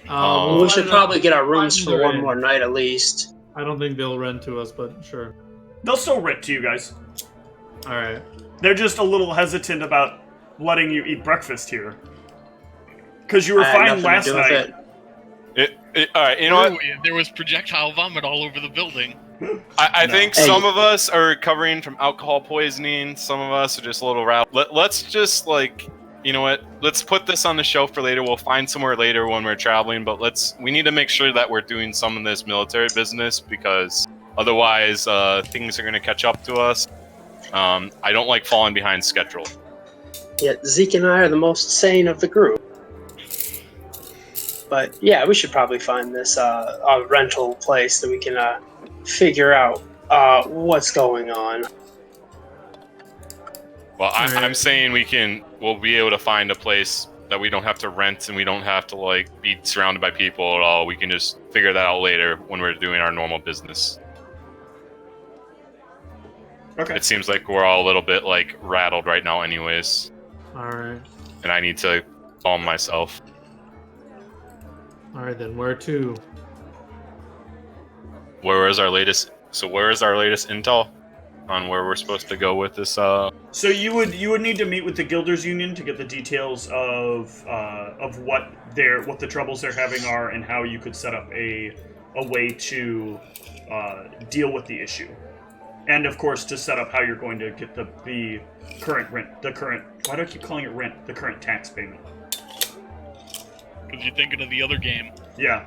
We should probably get our rooms find for the one rent. more night at least. I don't think they'll rent to us, but sure. They'll still rent to you guys. All right. They're just a little hesitant about letting you eat breakfast here. Because you were I had fine nothing to last do with night. All right, you know what? There was projectile vomit all over the building. I think Hey. some of us are recovering from alcohol poisoning. Some of us are just a little rattled. Let's just you know what? Let's put this on the shelf for later. We'll find somewhere later when we're traveling. But we need to make sure that we're doing some of this military business because otherwise things are going to catch up to us. I don't like falling behind schedule. Yet Zeke and I are the most sane of the group. But yeah, we should probably find this a rental place that we can figure out what's going on. Well, I'm saying we'll be able to find a place that we don't have to rent and we don't have to be surrounded by people at all. We can just figure that out later when we're doing our normal business. Okay. It seems like we're all a little bit rattled right now anyways. All right. And I need to calm myself. All right then. Where to? Where is our latest intel on where we're supposed to go with this? So you would need to meet with the Guilders Union to get the details of what the troubles they're having are and how you could set up a way to deal with the issue, and of course to set up how you're going to get the current rent, why do I keep calling it rent? The current tax payment. Because you're thinking of the other game. Yeah.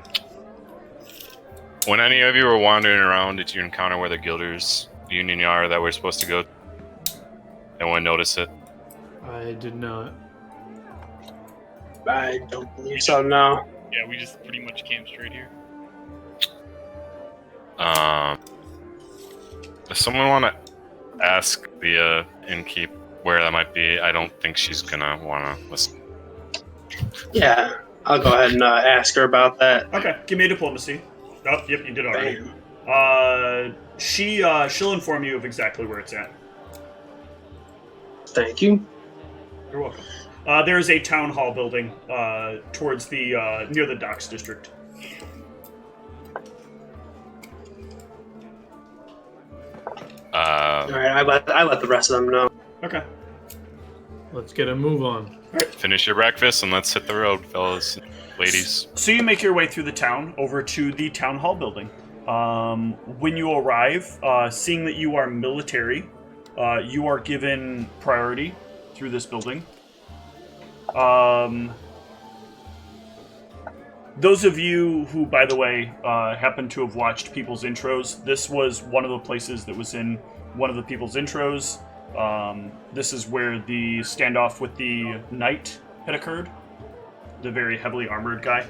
When any of you were wandering around, did you encounter where the Guilders Union are that we're supposed to go? Anyone notice it? I did not. I don't believe so, no. Yeah, we just pretty much came straight here. Does someone want to ask the innkeep where that might be? I don't think she's gonna want to listen. Yeah, I'll go ahead and ask her about that. Okay. Give me a diplomacy. Oh, yep, you did already. Bam. She'll inform you of exactly where it's at. Thank you. You're welcome. There is a town hall building towards the near the docks district. All right, I let the rest of them know. Okay. Let's get a move on. Finish your breakfast and let's hit the road, fellas, ladies. So you make your way through the town over to the town hall building. When you arrive, seeing that you are military, you are given priority through this building. Those of you who, by the way, happen to have watched people's intros, this was one of the places that was in one of the people's intros. This is where the standoff with the knight had occurred. The very heavily armored guy.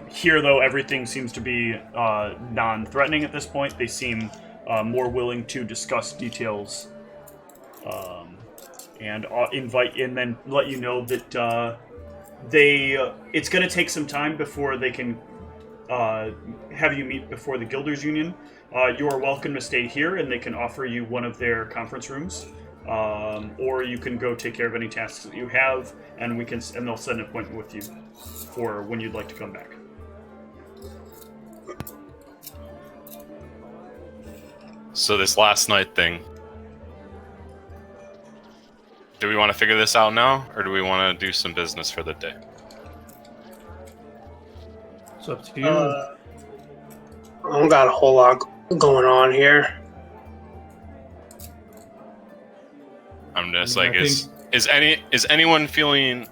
Here, though, everything seems to be non-threatening at this point. They seem more willing to discuss details and invite and then let you know that it's going to take some time before they can have you meet before the Guilders Union. You are welcome to stay here, and they can offer you one of their conference rooms, or you can go take care of any tasks that you have, and they'll set an appointment with you for when you'd like to come back. So this last night thing, do we want to figure this out now, or do we want to do some business for the day? It's up to you. I don't got a whole lot going on here. I'm just I like, mean, is anyone feeling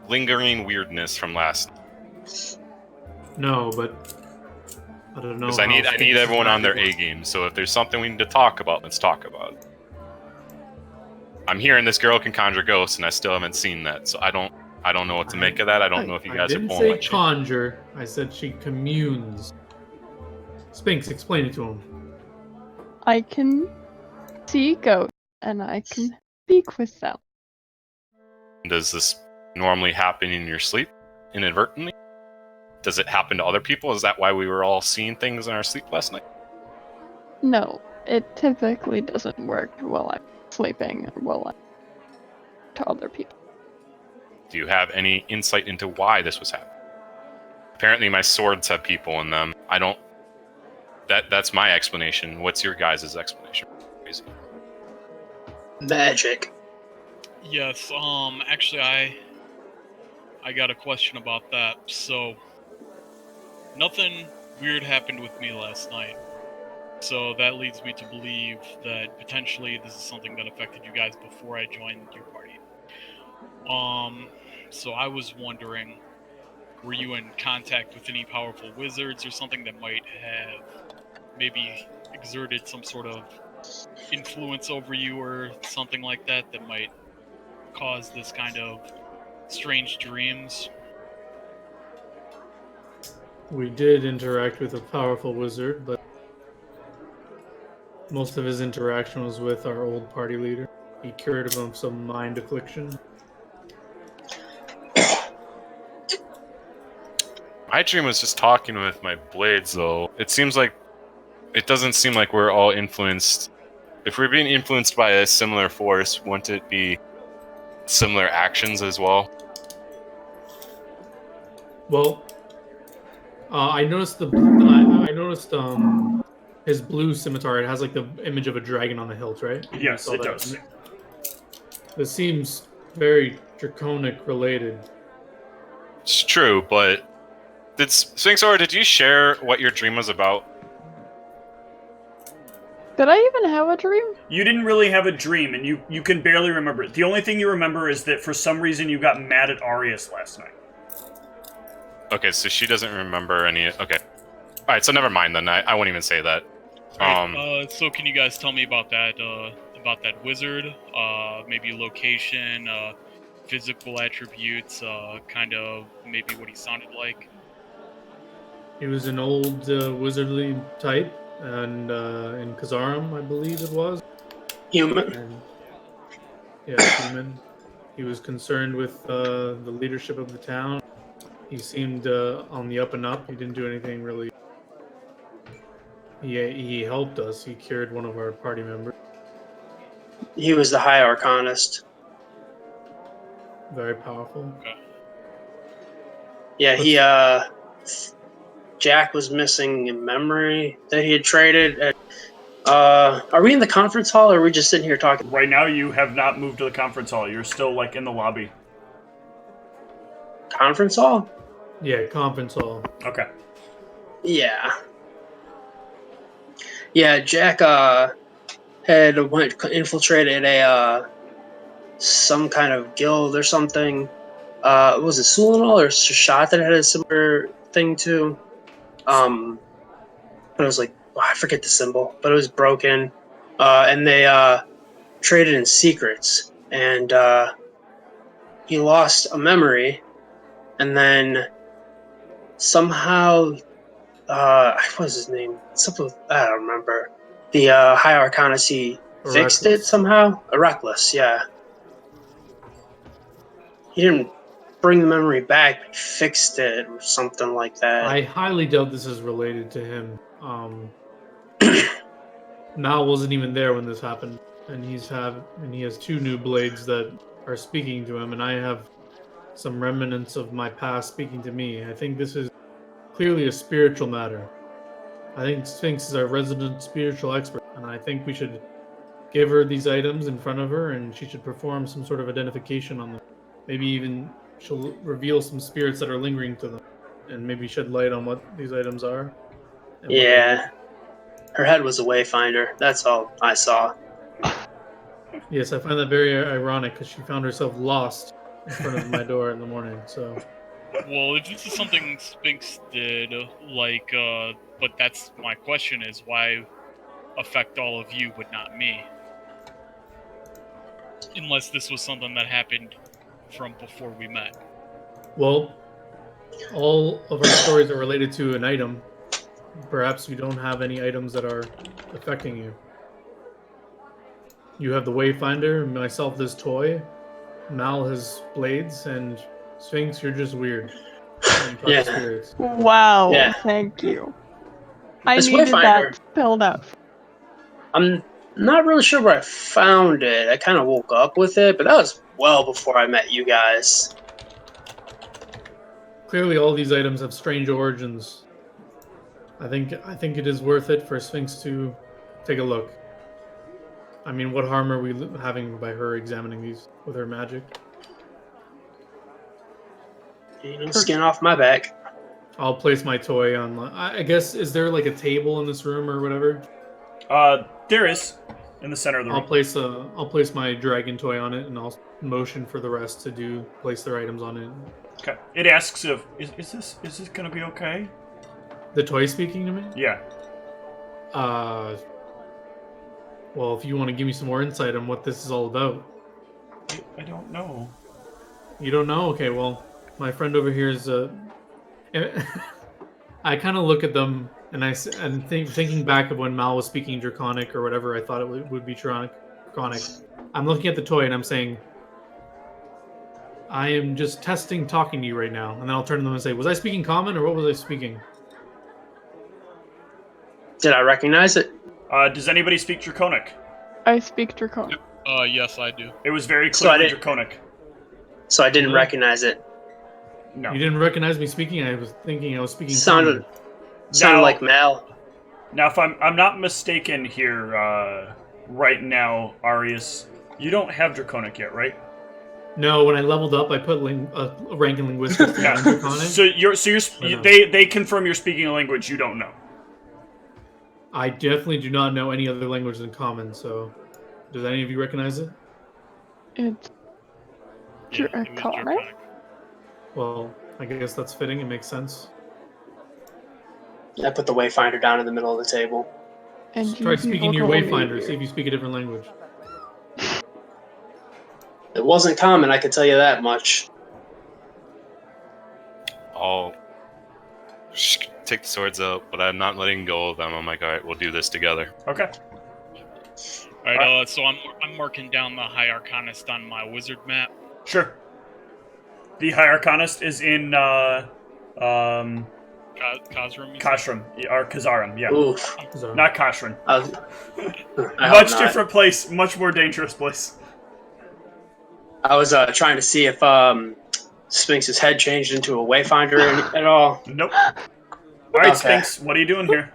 lingering weirdness from last night? No, but I don't know. Because I need everyone on their A game. So if there's something we need to talk about, let's talk about it. I'm hearing this girl can conjure ghosts, and I still haven't seen that. So I don't know what to make of that. I don't know if you guys are pulling I didn't what say conjure. I said she communes. Spinks, explain it to him. I can see ghosts, and I can speak with them. Does this normally happen in your sleep, inadvertently? Does it happen to other people? Is that why we were all seeing things in our sleep last night? No, it typically doesn't work while I'm sleeping or while I'm to other people. Do you have any insight into why this was happening? Apparently my swords have people in them. I don't... That's my explanation. What's your guys' explanation? Crazy. Magic. Yes, actually I got a question about that. So, nothing weird happened with me last night. So that leads me to believe that potentially this is something that affected you guys before I joined your party. So I was wondering, were you in contact with any powerful wizards or something that might have maybe exerted some sort of influence over you or something like that that might cause this kind of strange dreams? We did interact with a powerful wizard, but most of his interaction was with our old party leader. He cured him of some mind affliction. My dream was just talking with my blades, though. It doesn't seem like we're all influenced. If we're being influenced by a similar force, wouldn't it be similar actions as well? Well, I noticed his blue scimitar. It has like the image of a dragon on the hilt, right? Yes, it does. This seems very draconic related. It's true, but Sphinxor, did you share what your dream was about? Did I even have a dream? You didn't really have a dream, and you can barely remember it. The only thing you remember is that for some reason you got mad at Arius last night. Okay, so she doesn't remember any... Okay. Alright, so never mind then. I won't even say that. So can you guys tell me about that wizard? Maybe location, physical attributes, kind of maybe what he sounded like? He was an old wizardly type, and in Kazarum, I believe it was. Human. And, yeah, human. He was concerned with the leadership of the town. He seemed on the up and up. He didn't do anything really. He helped us. He cured one of our party members. He was the High Arcanist. Very powerful. Okay. Yeah, Jack was missing a memory that he had traded. Are we in the conference hall, or are we just sitting here talking? Right now, you have not moved to the conference hall. You're still, like, in the lobby. Conference hall? Yeah, conference hall. Okay. Yeah. Yeah, Jack had infiltrated a some kind of guild or something. Was it Sulinol or Shashat that had a similar thing too? But it was like, I forget the symbol, but it was broken. And they traded in secrets, and he lost a memory, and then somehow, what was his name? Something I don't remember. The High Arcanacy fixed it Reckless? somehow. A Reckless, yeah. He didn't bring the memory back, but fixed it or something like that. I highly doubt this is related to him. Mal wasn't even there when this happened, and he has 2 new blades that are speaking to him, and I have some remnants of my past speaking to me. I think this is clearly a spiritual matter. I think Sphinx is our resident spiritual expert, and I think we should give her these items in front of her, and she should perform some sort of identification on them. Maybe even she'll reveal some spirits that are lingering to them, and maybe shed light on what these items are. and what they Yeah. Her head was a wayfinder. That's all I saw. do. Yes, I find that very ironic because she found herself lost in front of my door in the morning. So Well, if this is something Sphinx did, but that's my question is why affect all of you but not me? Unless this was something that happened from before we met. well, all of our stories are related to an item. Perhaps you don't have any items that are affecting you. You have the Wayfinder, myself this toy, Mal has blades, and Sphinx, you're just weird. And touch Yeah. spirits. Wow, Yeah. thank you. I This needed Wayfinder- that spelled out. I'm not really sure where I found it. I kind of woke up with it, but that was well before I met you guys. Clearly, all these items have strange origins. I think it is worth it for Sphinx to take a look. I mean, what harm are we having by her examining these with her magic? Skin off my back. I'll place my toy on. I guess, is there like a table in this room or whatever? There is in the center of the room. I'll place my dragon toy on it, and I'll motion for the rest to place their items on it. Okay. It asks if is this gonna be okay? The toy speaking to me? Yeah. Well, if you want to give me some more insight on what this is all about. I don't know. You don't know? Okay, well, my friend over here is. I kind of look at them, and thinking back of when Mal was speaking Draconic or whatever I thought it would be Draconic. I'm looking at the toy and I'm saying, I am just talking to you right now. And then I'll turn to them and say, was I speaking Common or what was I speaking? Did I recognize it? Does anybody speak Draconic? I speak Draconic. Yes, I do. It was very So I clearly didn't- Draconic. So I didn't Really? recognize it. No. You didn't recognize me speaking? I was thinking I was speaking Sounded Common. like Mal. Now, if I'm not mistaken here, right now, Arius, you don't have Draconic yet, right? No, when I leveled up, I put a rank in linguistics Yeah. and Draconic. So you're I know. they confirm you're speaking a language you don't know. I definitely do not know any other language than Common, so does any of you recognize it? It's Yeah, it was Draconic? Draconic. Well, I guess that's fitting. It makes sense. I put the Wayfinder down in the middle of the table. And Try you speaking people your call me Wayfinder, weird. see if you speak a different language. It wasn't common, I can tell you that much. I'll take the swords out, but I'm not letting go of them. I'm like, all right, we'll do this together. Okay. Alright, so I'm marking down the High Arcanist on my wizard map. Sure. The High Arcanist is in Kazram, you said? Kashram or Kazarim, yeah. Oof. So, Not Kashran. I hope Much not. different place, much more dangerous place. I was trying to see if Sphinx's head changed into a Wayfinder at all. Nope. Alright, Okay. Sphinx, what are you doing here?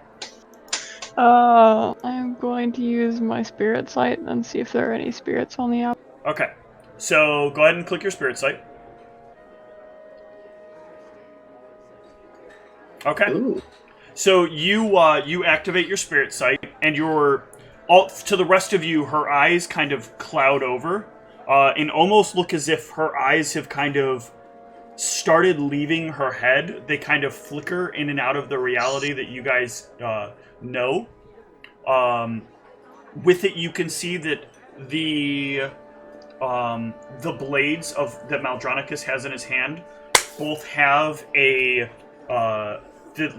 I'm going to use my spirit sight and see if there are any spirits on the app. Okay. So go ahead and click your spirit sight. Okay. Ooh. So you activate your spirit sight, and to the rest of you, her eyes kind of cloud over, and almost look as if her eyes have kind of started leaving her head. They kind of flicker in and out of the reality that you guys know. With it, you can see that the blades that Maldronicus has in his hand both have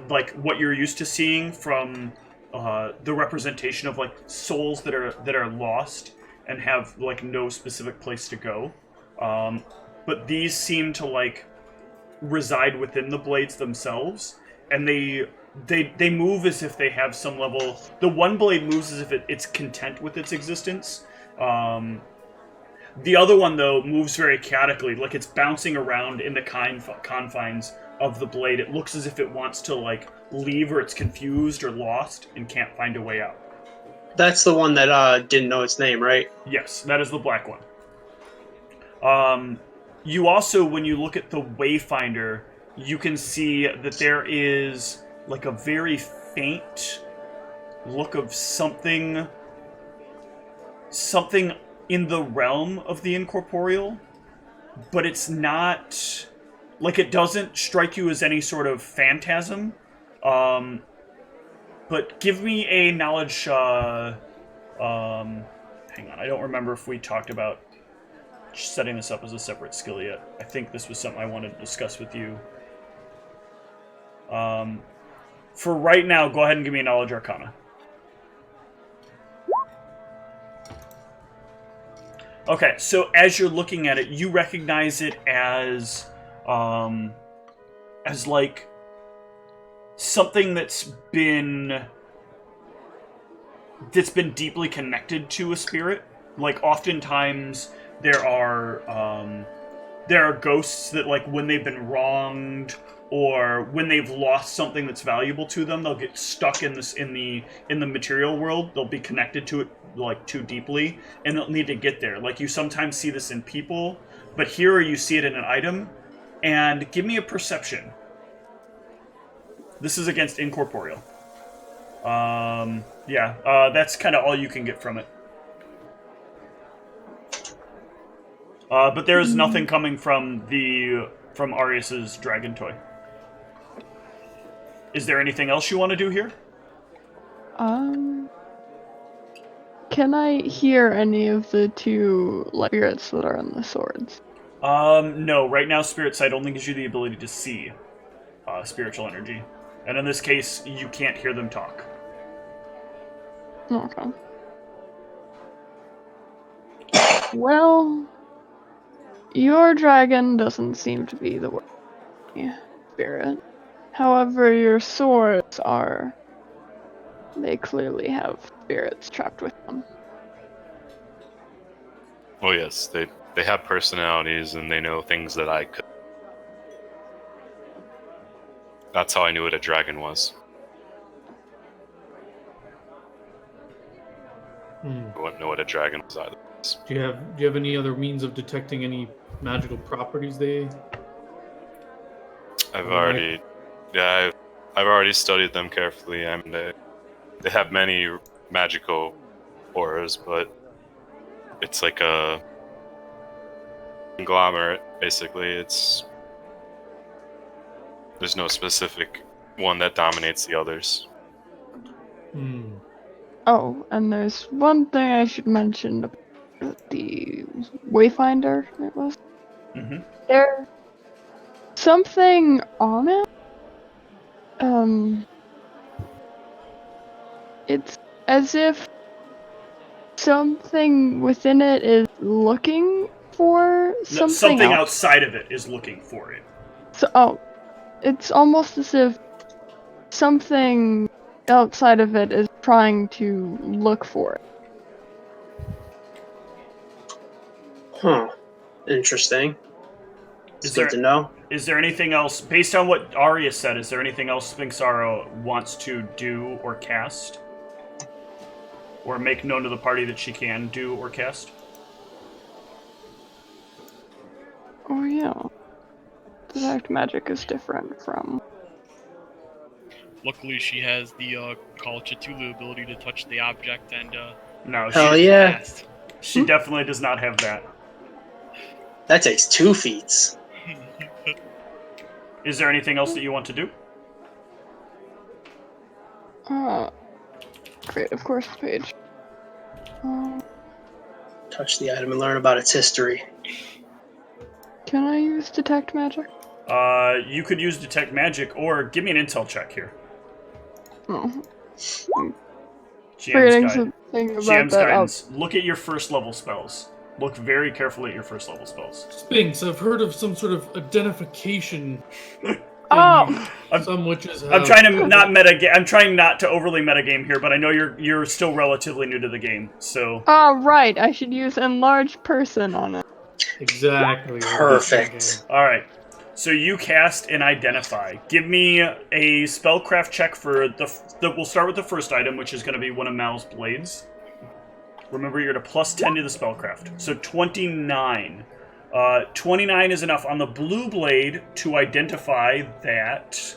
like what you're used to seeing from the representation of like souls that are lost and have like no specific place to go. But these seem to like reside within the blades themselves, and they move as if they have some level. The one blade moves as if it's content with its existence. The other one, though, moves very chaotically, like it's bouncing around in the confines of the blade. It looks as if it wants to like leave, or it's confused or lost and can't find a way out. That's the one that didn't know its name, right? Yes, that is the black one. You also, when you look at the Wayfinder, you can see that there is like a very faint look of something in the realm of the incorporeal, but it's not like, it doesn't strike you as any sort of phantasm. But give me a knowledge. Hang on, I don't remember if we talked about setting this up as a separate skill yet. I think this was something I wanted to discuss with you. For right now, go ahead and give me a knowledge arcana. Okay, so as you're looking at it, you recognize it as like something that's been deeply connected to a spirit. Like oftentimes there are ghosts that, like, when they've been wronged or when they've lost something that's valuable to them, they'll get stuck in the material world. They'll be connected to it like too deeply, and they'll need to get there. Like, you sometimes see this in people, but here you see it in an item. And give me a perception. This is against incorporeal. That's kind of all you can get from it. But there is nothing coming from Arius's dragon toy. Is there anything else you want to do here? Can I hear any of the two spirits that are on the swords? No. Right now, Spirit Sight only gives you the ability to see spiritual energy. And in this case, you can't hear them talk. Okay. Well, your dragon doesn't seem to be the worst spirit. However, your swords are... They clearly have spirits trapped with them. Oh yes, they have personalities and they know things that I could. That's how I knew what a dragon was. I wouldn't know what a dragon was either. Do you have any other means of detecting any magical properties they? I've already studied them carefully. I mean, they have many magical auras, but it's like a conglomerate, basically. There's no specific one that dominates the others. Oh, and there's one thing I should mention about the Wayfinder, it was. Mm-hmm. There's something on it. It's as if something within it is looking for something. Something outside of it is looking for it. So, it's almost as if something outside of it is trying to look for it. Huh. Interesting. It's good to know. Is there anything else, based on what Arya said, is there anything else Sphinxara wants to do or cast? Or make known to the party that she can do or cast? Oh yeah. Detect magic is different from... Luckily, she has the Call Cthulhu ability to touch the object and No, Hell she, yeah. fast. she definitely does not have that. That takes 2 feats. Is there anything else that you want to do? Creative course page. Touch the item and learn about its history. Can I use detect magic? You could use detect magic, or give me an intel check here. Oh, GM's forgetting guide. something about GM's that. guidance. Look at your first level spells. Look very carefully at your first level spells. Spinks, I've heard of some sort of identification. Oh! Some witches have. I'm trying to not I'm trying not to overly metagame here, but I know you're still relatively new to the game, so. Oh, right. I should use enlarge person on it. Exactly. Perfect. All right. So you cast and identify. Give me a spellcraft check for we'll start with the first item, which is going to be one of Mal's blades. Remember, you're at a +10 to the spellcraft. So 29. 29 is enough on the blue blade to identify that.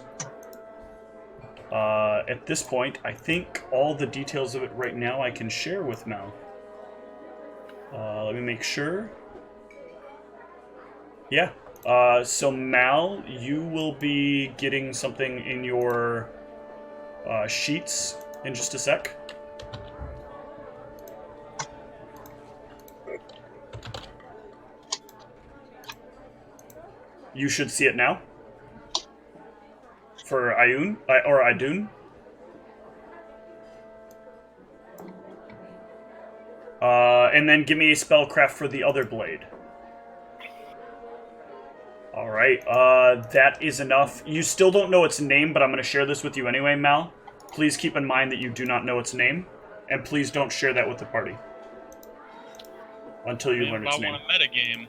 At this point, I think all the details of it right now I can share with Mal. Let me make sure. Yeah. So Mal, you will be getting something in your sheets in just a sec. You should see it now. For Ayun, or Idun. And then give me a spellcraft for the other blade. Alright, that is enough. You still don't know its name, but I'm going to share this with you anyway, Mal. Please keep in mind that you do not know its name, and please don't share that with the party. Until you learn its name. I want a metagame.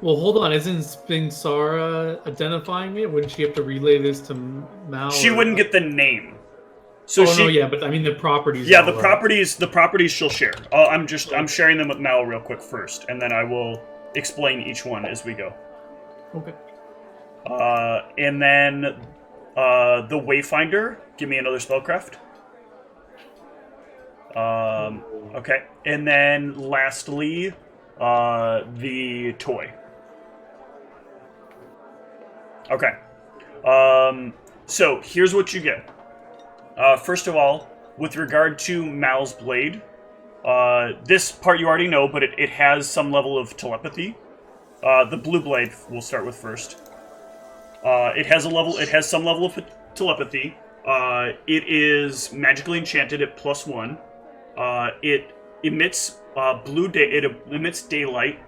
Well, hold on. Isn't Spingsara identifying it? Wouldn't she have to relay this to Mal? She wouldn't get the name. So no, yeah, but I mean the properties. Yeah, the properties she'll share. I'm sharing them with Mal real quick first, and then I will explain each one as we go. Okay. And then the Wayfinder. Give me another spellcraft. Okay, and then lastly, the toy. Okay. So here's what you get. First of all, with regard to Mal's blade, this part you already know, but it has some level of telepathy. The blue blade we'll start with first. It has some level of telepathy. It is magically enchanted at +1. It emits it emits daylight.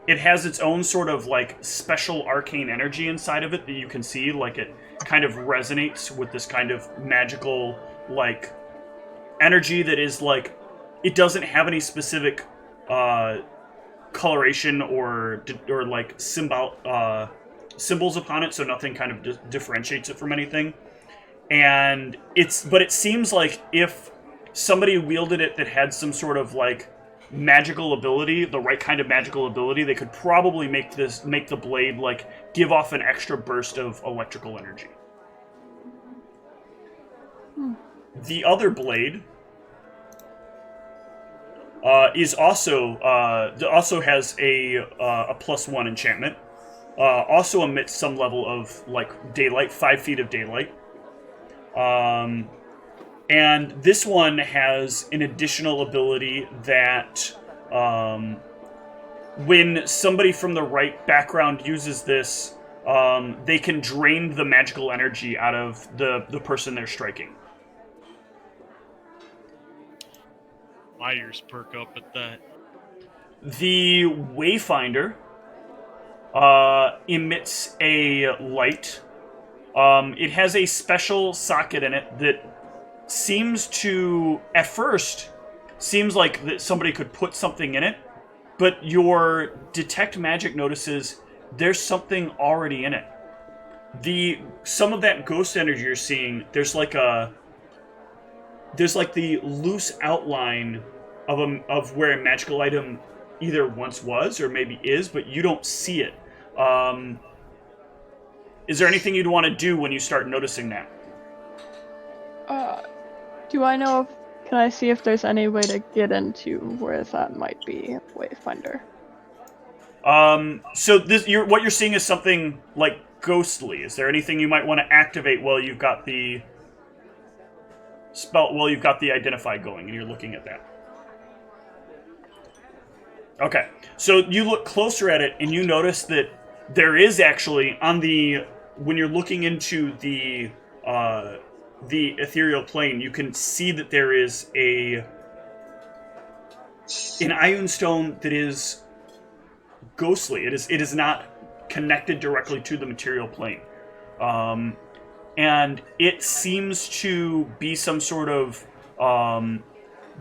It has its own sort of like special arcane energy inside of it that you can see, like it kind of resonates with this kind of magical like energy that is like it doesn't have any specific coloration or like symbols upon it, so nothing kind of differentiates it from anything. And but it seems like if somebody wielded it that had some sort of like magical ability, the right kind of magical ability, they could probably make the blade like give off an extra burst of electrical energy. The other blade is also has a +1 enchantment. Also emits some level of like daylight, 5 feet of daylight. And this one has an additional ability that when somebody from the right background uses this, they can drain the magical energy out of the person they're striking. My ears perk up at that. The Wayfinder emits a light. It has a special socket in it that seems like that somebody could put something in it, but your detect magic notices there's something already in it. Some of that ghost energy you're seeing, there's like the loose outline of where a magical item either once was or maybe is, but you don't see it. Is there anything you'd want to do when you start noticing that? Do I know if... Can I see if there's any way to get into where that might be Wayfinder? So what you're seeing is something like ghostly. Is there anything you might want to activate while you've got the identify going, and you're looking at that? Okay, so you look closer at it, and you notice that there is actually when you're looking into the ethereal plane, you can see that there is an ion stone that is ghostly. It is not connected directly to the material plane, and it seems to be some sort of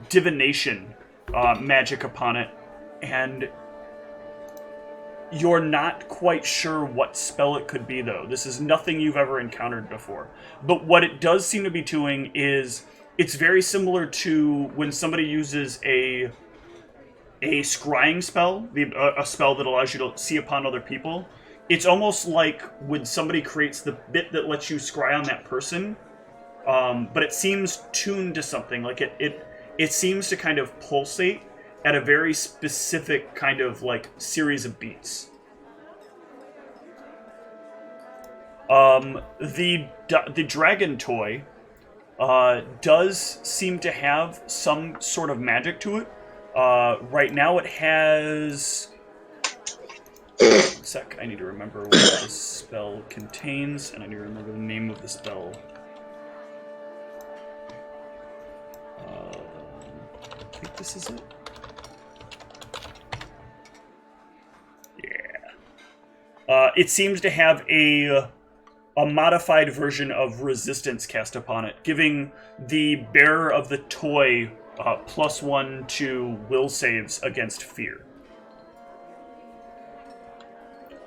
divination magic upon it, and you're not quite sure what spell it could be, though. This is nothing you've ever encountered before. But what it does seem to be doing is it's very similar to when somebody uses a scrying spell, a spell that allows you to see upon other people. It's almost like when somebody creates the bit that lets you scry on that person, but it seems tuned to something. Like it seems to kind of pulsate at a very specific kind of like series of beats. The dragon toy does seem to have some sort of magic to it. Right now it has... One sec, I need to remember what this spell contains, and I need to remember the name of the spell. I think this is it. Yeah. It seems to have a modified version of resistance cast upon it, giving the bearer of the toy +1 to will saves against fear.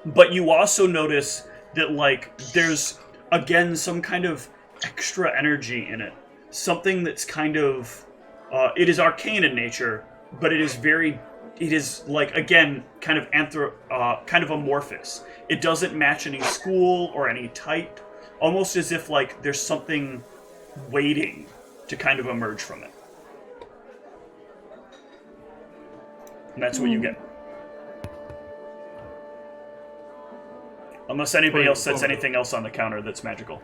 But you also notice that, like, there's, again, some kind of extra energy in it. Something that's kind of... it is arcane in nature, but it is, like, again, kind of amorphous. It doesn't match any school or any type. Almost as if, like, there's something waiting to kind of emerge from it. And that's what you get. Unless anybody else sets anything else on the counter that's magical.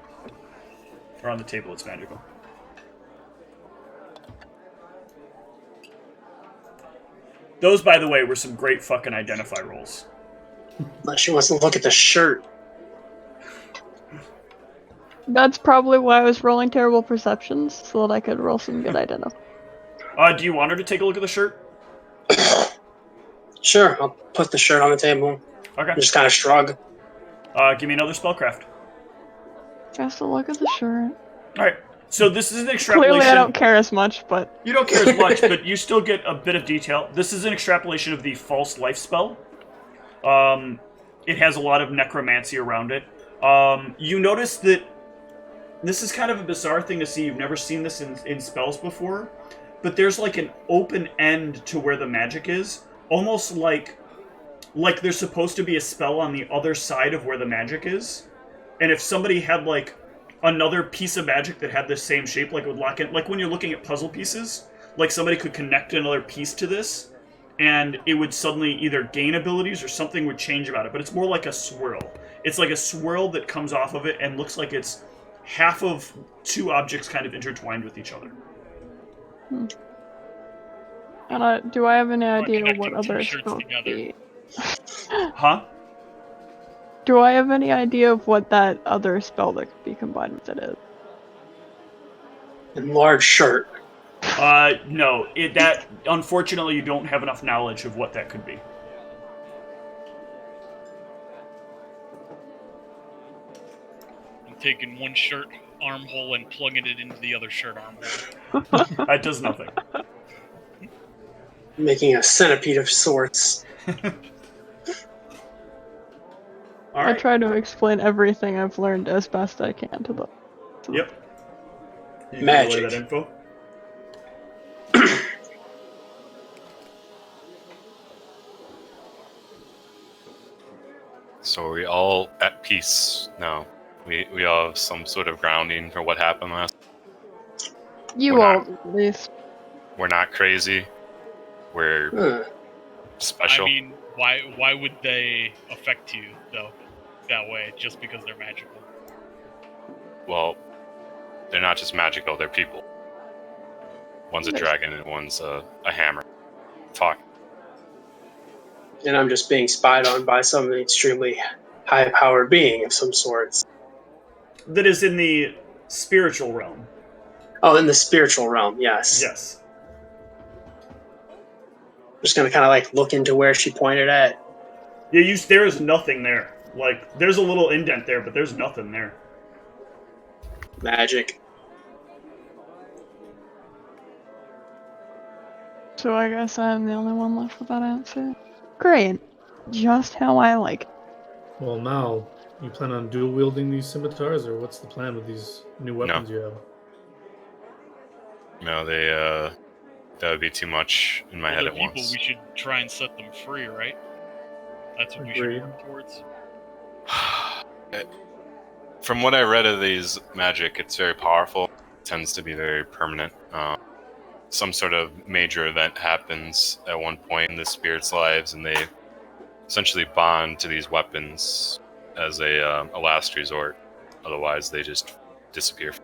Or on the table that's magical. Those, by the way, were some great fucking identify rolls. Unless she wants to look at the shirt. That's probably why I was rolling terrible perceptions, so that I could roll some good identify. Do you want her to take a look at the shirt? Sure, I'll put the shirt on the table. Okay. Just kind of shrug. Give me another spellcraft. Just a look at the shirt. Alright, so this is an extrapolation. Clearly I don't care as much, but... You don't care as much, but you still get a bit of detail. This is an extrapolation of the false life spell. It has a lot of necromancy around it. You notice that this is kind of a bizarre thing to see. You've never seen this in spells before. But there's like an open end to where the magic is. Almost like there's supposed to be a spell on the other side of where the magic is. And if somebody had like another piece of magic that had the same shape, like it would lock in, like when you're looking at puzzle pieces, like somebody could connect another piece to this, and it would suddenly either gain abilities or something would change about it. But it's more like a swirl. It's like a swirl that comes off of it and looks like it's half of two objects kind of intertwined with each other. And do I have any idea connecting what two other shirts spell together. could be? Huh? Do I have any idea of what that other spell that could be combined with it is? Enlarged shirt. No. That unfortunately you don't have enough knowledge of what that could be. I'm taking one shirt armhole and plugging it into the other shirt armhole. That does nothing. Making a centipede of sorts. All I right. try to explain everything I've learned as best I can to them. Yep. You can Magic. relay that info. So are we all at peace now? We all have some sort of grounding for what happened last. You We're old, at least. We're not crazy. We're Huh. special. I mean, why would they affect you though that way just because they're magical? Well, they're not just magical, they're people. One's a Yes. dragon and one's a hammer. Talk. And I'm just being spied on by some extremely high-powered being of some sorts. That is in the spiritual realm. Oh, in the spiritual realm, yes. Yes. I'm just gonna kind of like look into where she pointed at. Yeah, there is nothing there. Like, there's a little indent there, but there's nothing there. Magic. So I guess I'm the only one left with that answer. Great. Just how I like it. Well, now, you plan on dual wielding these scimitars, or what's the plan with these new weapons you have? No, that would be too much in my head Other at people, once. we should try and set them free, right? That's what we should Agreed. work towards. From what I read of these magic, it's very powerful. It tends to be very permanent. Some sort of major event happens at one point in the spirits' lives, and they essentially bond to these weapons as a last resort. Otherwise, they just disappear.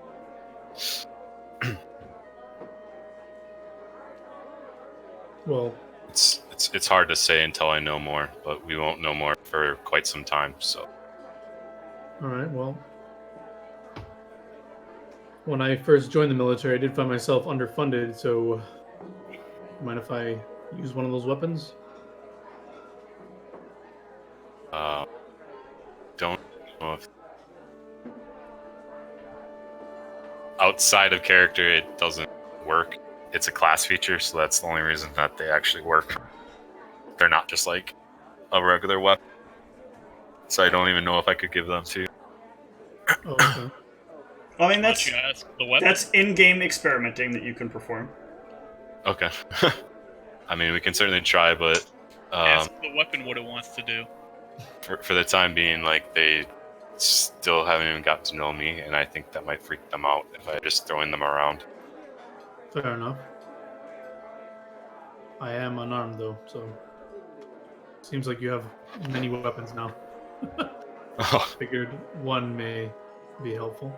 Well, It's hard to say until I know more, but we won't know more for quite some time. So alright, well. When I first joined the military, I did find myself underfunded, so mind if I use one of those weapons? don't know if outside of character it doesn't work. It's a class feature, so that's the only reason that they actually work. They're not just like a regular weapon. So I don't even know if I could give them to you. Oh, okay. I mean, Why don't you ask the weapon? that's in-game experimenting that you can perform. Okay. I mean, we can certainly try, but Ask the weapon what it wants to do. for the time being, like, they still haven't even gotten to know me, and I think that might freak them out if I just throwing them around. Fair enough. I am unarmed, though, so... Seems like you have many weapons now. Figured one may be helpful.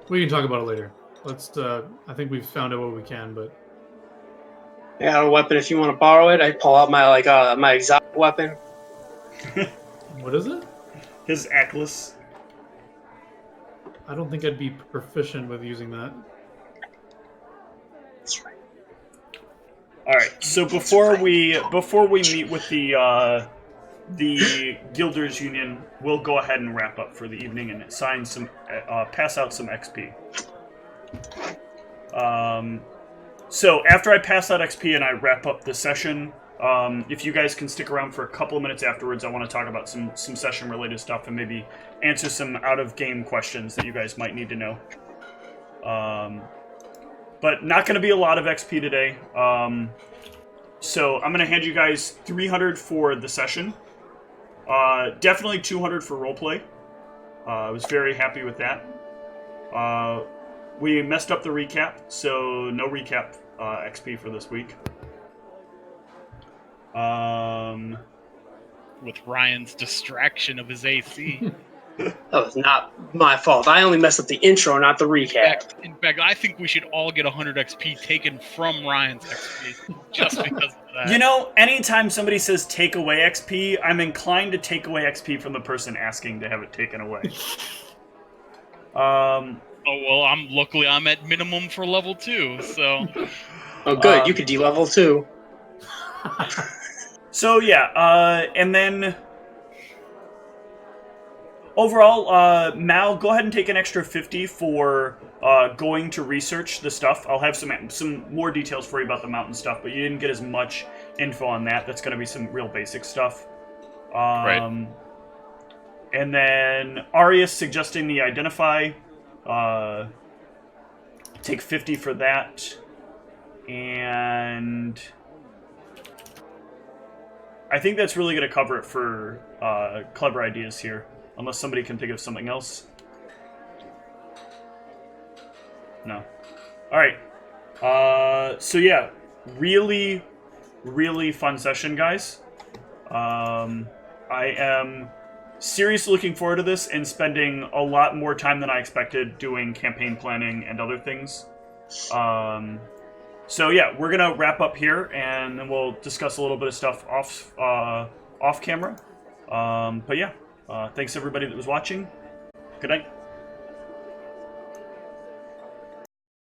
We can talk about it later. Let's, I think we've found out what we can, but... I got a weapon if you want to borrow it. I pull out my my exotic weapon. What is it? His Atlas. I don't think I'd be proficient with using that. That's right. All right. So before we meet with the Guilders Union, we'll go ahead and wrap up for the evening and assign some pass out some XP. So after I pass out XP and I wrap up the session, if you guys can stick around for a couple of minutes afterwards, I want to talk about some session-related stuff and maybe answer some out-of-game questions that you guys might need to know. But not going to be a lot of XP today. So I'm going to hand you guys 300 for the session. Definitely 200 for roleplay. I was very happy with that. We messed up the recap, so no recap XP for this week. With Ryan's distraction of his AC. That was not my fault. I only messed up the intro, not the recap. In fact, I think we should all get 100 XP taken from Ryan's XP just because of that. You know, anytime somebody says take away XP, I'm inclined to take away XP from the person asking to have it taken away. Oh well, luckily I'm at minimum for level 2, so Oh, good. You could de-level too. So yeah, and then overall, Mal, go ahead and take an extra 50 for going to research the stuff. I'll have some more details for you about the mountain stuff, but you didn't get as much info on that. That's going to be some real basic stuff. Right. And then Arius suggesting the identify. Take 50 for that. And I think that's really going to cover it for clever ideas here. Unless somebody can think of something else. No. All right. So yeah, really, really fun session, guys. I am seriously looking forward to this and spending a lot more time than I expected doing campaign planning and other things. So yeah, we're gonna wrap up here, and then we'll discuss a little bit of stuff off camera. But yeah, thanks everybody that was watching. Good night.